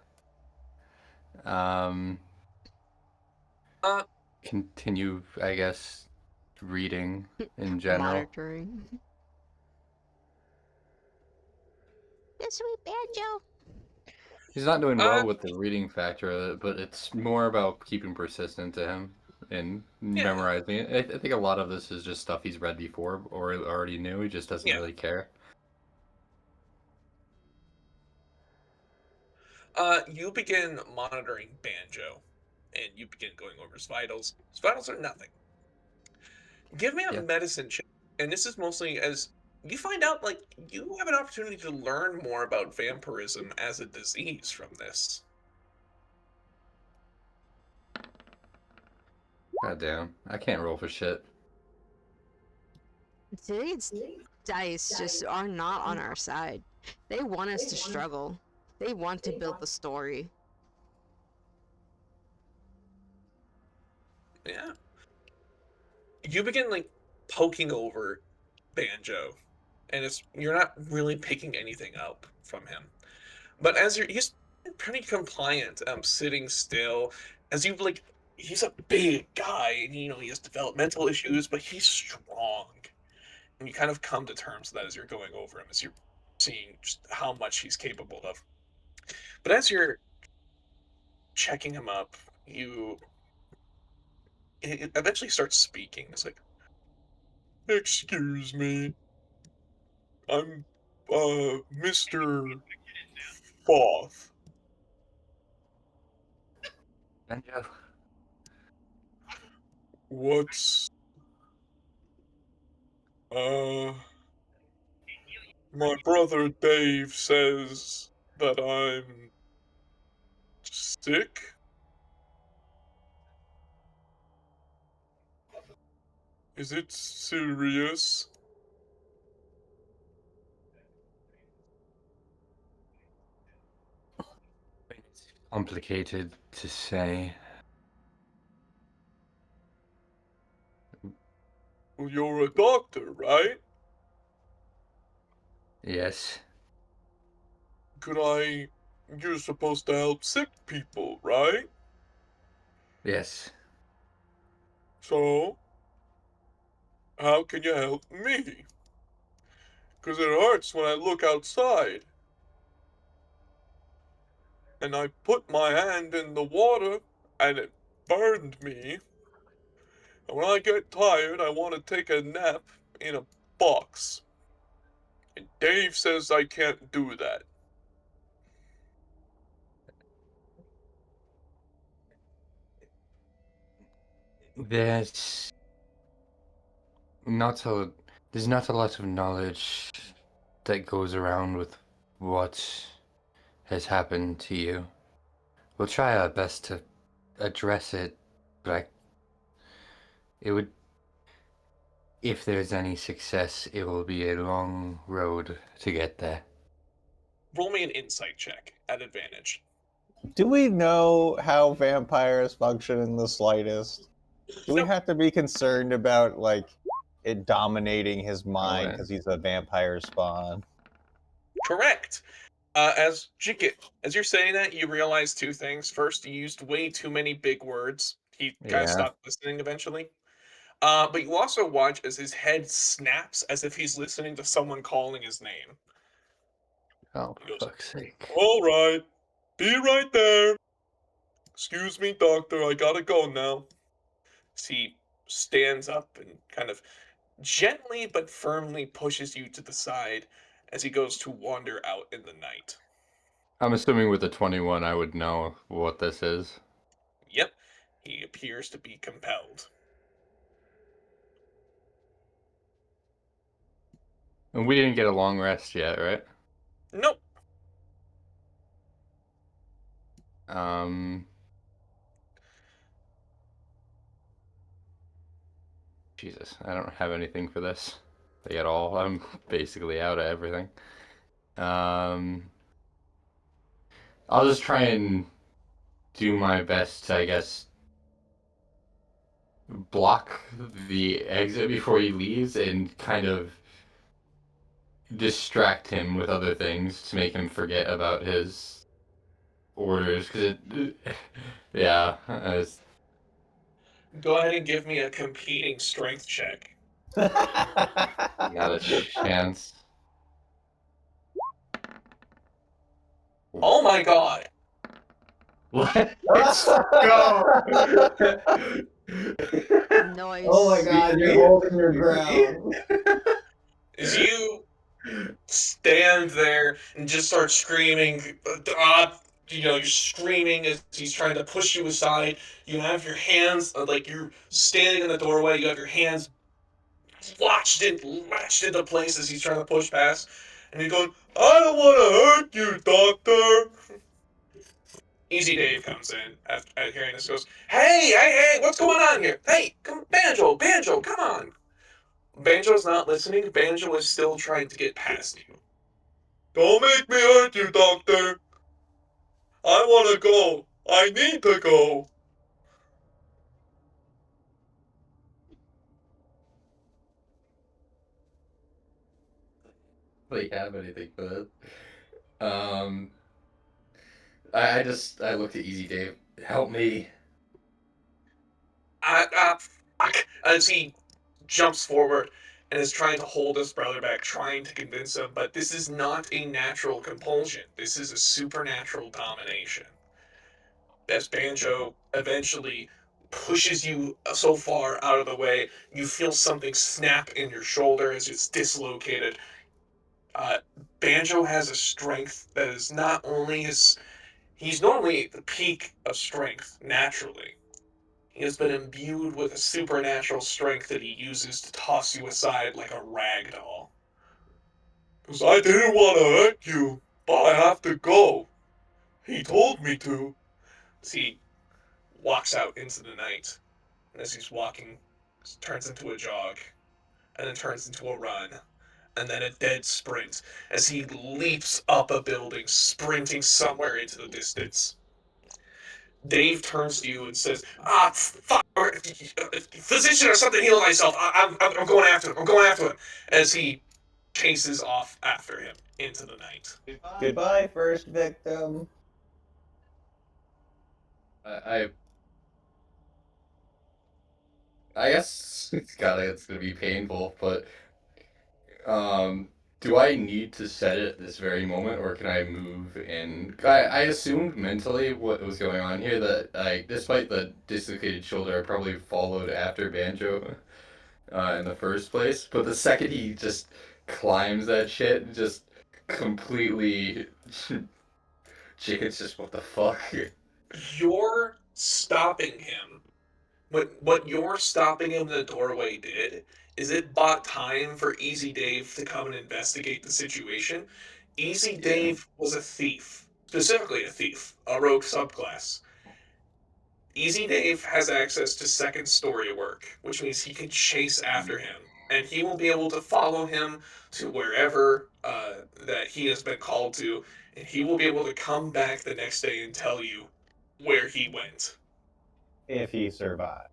Um, Uh, continue, I guess, reading in general. Monitoring. Yes, sweet Banjo. He's not doing uh, well with the reading factor of it, but it's more about keeping persistent to him and yeah, memorizing it. I think a lot of this is just stuff he's read before or already knew. He just doesn't yeah. really care. You begin monitoring Banjo, and you begin going over his vitals. His vitals are nothing. Give me a Yeah. medicine check, and this is mostly as you find out, like, you have an opportunity to learn more about vampirism as a disease from this. God damn. I can't roll for shit. Today's dice just are not on our side. They want us to struggle. They want to build the story. Yeah. You begin, like, poking over Banjo, and you're not really picking anything up from him. But he's pretty compliant, sitting still. As you like, he's a big guy, and he has developmental issues, but he's strong. And you kind of come to terms with that as you're going over him, as you're seeing just how much he's capable of. But as you're checking him up, it eventually starts speaking. It's like, "Excuse me, I'm Mr. Foth. Banjo. What's my brother Dave says that I'm sick? Is it serious?" It's complicated to say. Well, you're a doctor, right? Yes. You're supposed to help sick people, right? Yes. So, how can you help me? 'Cause it hurts when I look outside. And I put my hand in the water, and it burned me. And when I get tired, I want to take a nap in a box. And Dave says I can't do that. There's not a there's not a lot of knowledge that goes around with what has happened to you. We'll try our best to address it, but it would, if there's any success, it will be a long road to get there. Roll me an insight check at advantage. Do we know how vampires function in the slightest? Do we Nope. have to be concerned about like it dominating his mind yeah. because he's a vampire spawn? Correct. As you're saying that, you realize two things. First, you used way too many big words. He kind of Yeah. stopped listening eventually. But you also watch as his head snaps as if he's listening to someone calling his name. Oh, He for goes, fuck's sake. "All right, be right there. Excuse me, doctor, I gotta go now." So he stands up and kind of gently but firmly pushes you to the side as he goes to wander out in the night. I'm assuming with the 21, I would know what this is. Yep, he appears to be compelled. And we didn't get a long rest yet, right? Nope. Jesus, I don't have anything for this. Like at all. I'm basically out of everything. I'll just try and do my best to, I guess, block the exit before he leaves and kind of distract him with other things to make him forget about his orders. Because yeah, Go ahead and give me a competing strength check. not a chance. Oh my god! What? Let's Noise. Oh my god, you're holding your ground. As you stand there and just start screaming, you're screaming as he's trying to push you aside. You have your hands, like you're standing in the doorway, you have your hands latched into place as he's trying to push past. And you're going, I don't want to hurt you, Doctor. Easy Dave comes in after hearing this, goes, hey, what's going on here? Hey, come, Banjo, come on. Banjo's not listening. Banjo is still trying to get past you. Don't make me hurt you, Doctor. I want to go. I need to go. Really have anything for this. I looked at Easy Dave. Help me. As he jumps forward and is trying to hold his brother back, trying to convince him, but this is not a natural compulsion. This is a supernatural domination. As Banjo eventually pushes you so far out of the way, you feel something snap in your shoulder as it's dislocated. Banjo has a strength that is not only his. He's normally at the peak of strength naturally. He has been imbued with a supernatural strength that he uses to toss you aside like a rag doll. Because I didn't want to hurt you, but I have to go. He told me to. As he walks out into the night, and as he's walking, it turns into a jog, and then turns into a run, and then a dead sprint as he leaps up a building, sprinting somewhere into the distance. Dave turns to you and says, fuck, physician or something, heal myself. I'm going after him. I'm going after him. As he chases off after him into the night. Goodbye, first victim. I guess it's gonna be painful, but do I need to set it this very moment, or can I move in? I assumed mentally what was going on here that despite the dislocated shoulder, I probably followed after Banjo in the first place. But the second he just climbs that shit, just completely, Chicken's just what the fuck. You're stopping him. What you're stopping him in the doorway did is it bought time for Easy Dave to come and investigate the situation. Easy Dave was a thief, specifically a thief, a rogue subclass. Easy Dave has access to second story work, which means he can chase after him, and he will be able to follow him to wherever that he has been called to, and he will be able to come back the next day and tell you where he went. If he survived.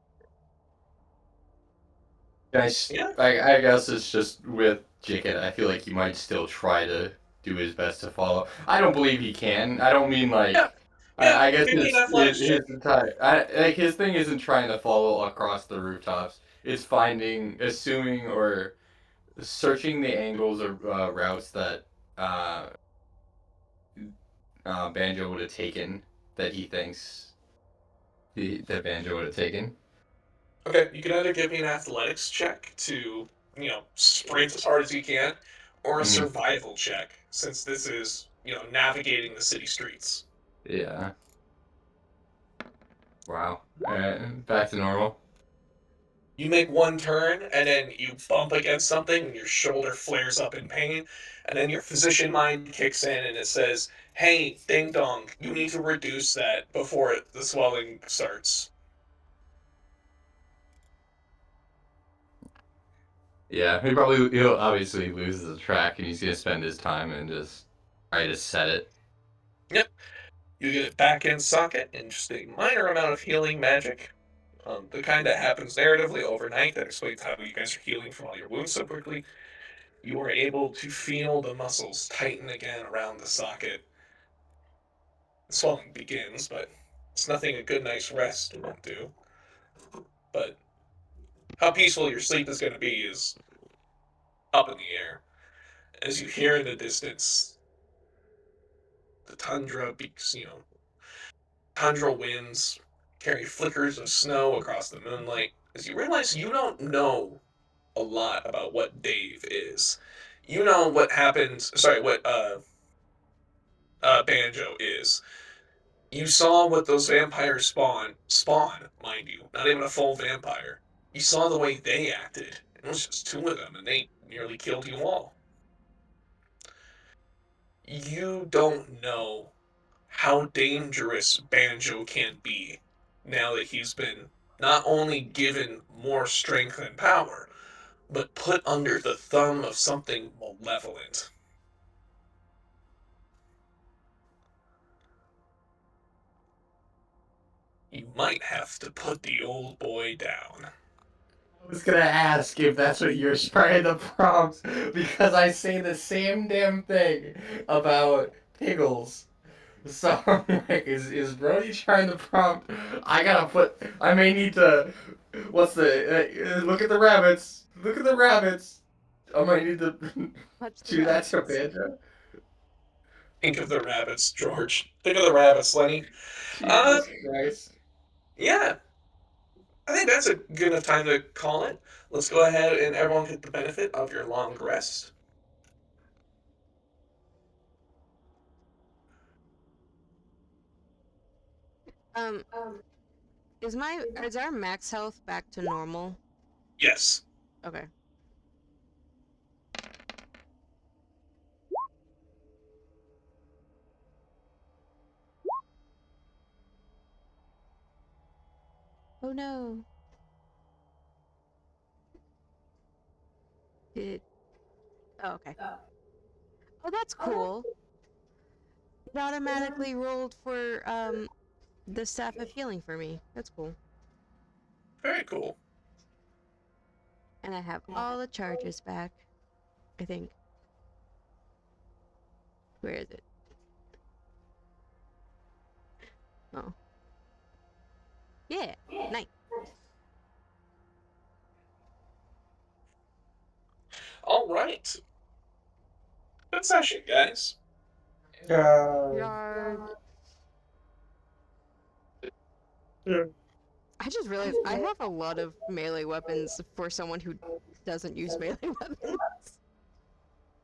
Yeah. I guess it's just with Jicket, I feel like he might still try to do his best to follow. I don't believe he can. I don't mean like. Yeah. I guess give me an athletics check. his thing isn't trying to follow across the rooftops. It's finding, assuming, or searching the angles or routes that Banjo would have taken that he thinks that Banjo would have taken. Okay, you can either give me an athletics check to, sprint as hard as you can, or a survival check, since this is, navigating the city streets. Yeah. Wow. Back to normal. You make one turn, and then you bump against something, and your shoulder flares up in pain, and then your physician mind kicks in, and it says, "Hey, ding dong, you need to reduce that before the swelling starts." Yeah, he'll obviously lose the track, and he's gonna spend his time and just try to set it. Yep. You get it back in socket, and just a minor amount of healing magic. The kind that happens narratively overnight that explains how you guys are healing from all your wounds so quickly. You are able to feel the muscles tighten again around the socket. The swelling begins, but it's nothing a good night's rest won't do. But how peaceful your sleep is going to be is up in the air. As you hear in the distance, the tundra winds carry flickers of snow across the moonlight. As you realize you don't know a lot about what Dave is. You know what happens. Sorry, what Banjo is. You saw what those vampires spawn, mind you, not even a full vampire. You saw the way they acted. It was just two of them, and they nearly killed you all. You don't know how dangerous Banjo can be now that he's been not only given more strength and power, but put under the thumb of something malevolent. You might have to put the old boy down. I was gonna ask if that's what you're trying to prompt, because I say the same damn thing about Piggles. So I'm like, is Brody trying to prompt? I may need to. What's the? Look at the rabbits. Look at the rabbits. I might need to Watch the do that to rabbits. Banjo. Think of the rabbits, George. Think of the rabbits, Lenny. Jesus Christ. Yeah, I think that's a good enough time to call it. Let's go ahead and everyone get the benefit of your long rest. Um, is our max health back to normal? Yes. Okay. Oh no. It. Oh, okay. Oh, that's cool. It automatically rolled for the staff of healing for me. That's cool. Very cool. And I have all the charges back. I think. Where is it? Oh. Yeah. Nice. All right. Good session, guys. Yard. I just realized I have a lot of melee weapons for someone who doesn't use melee weapons.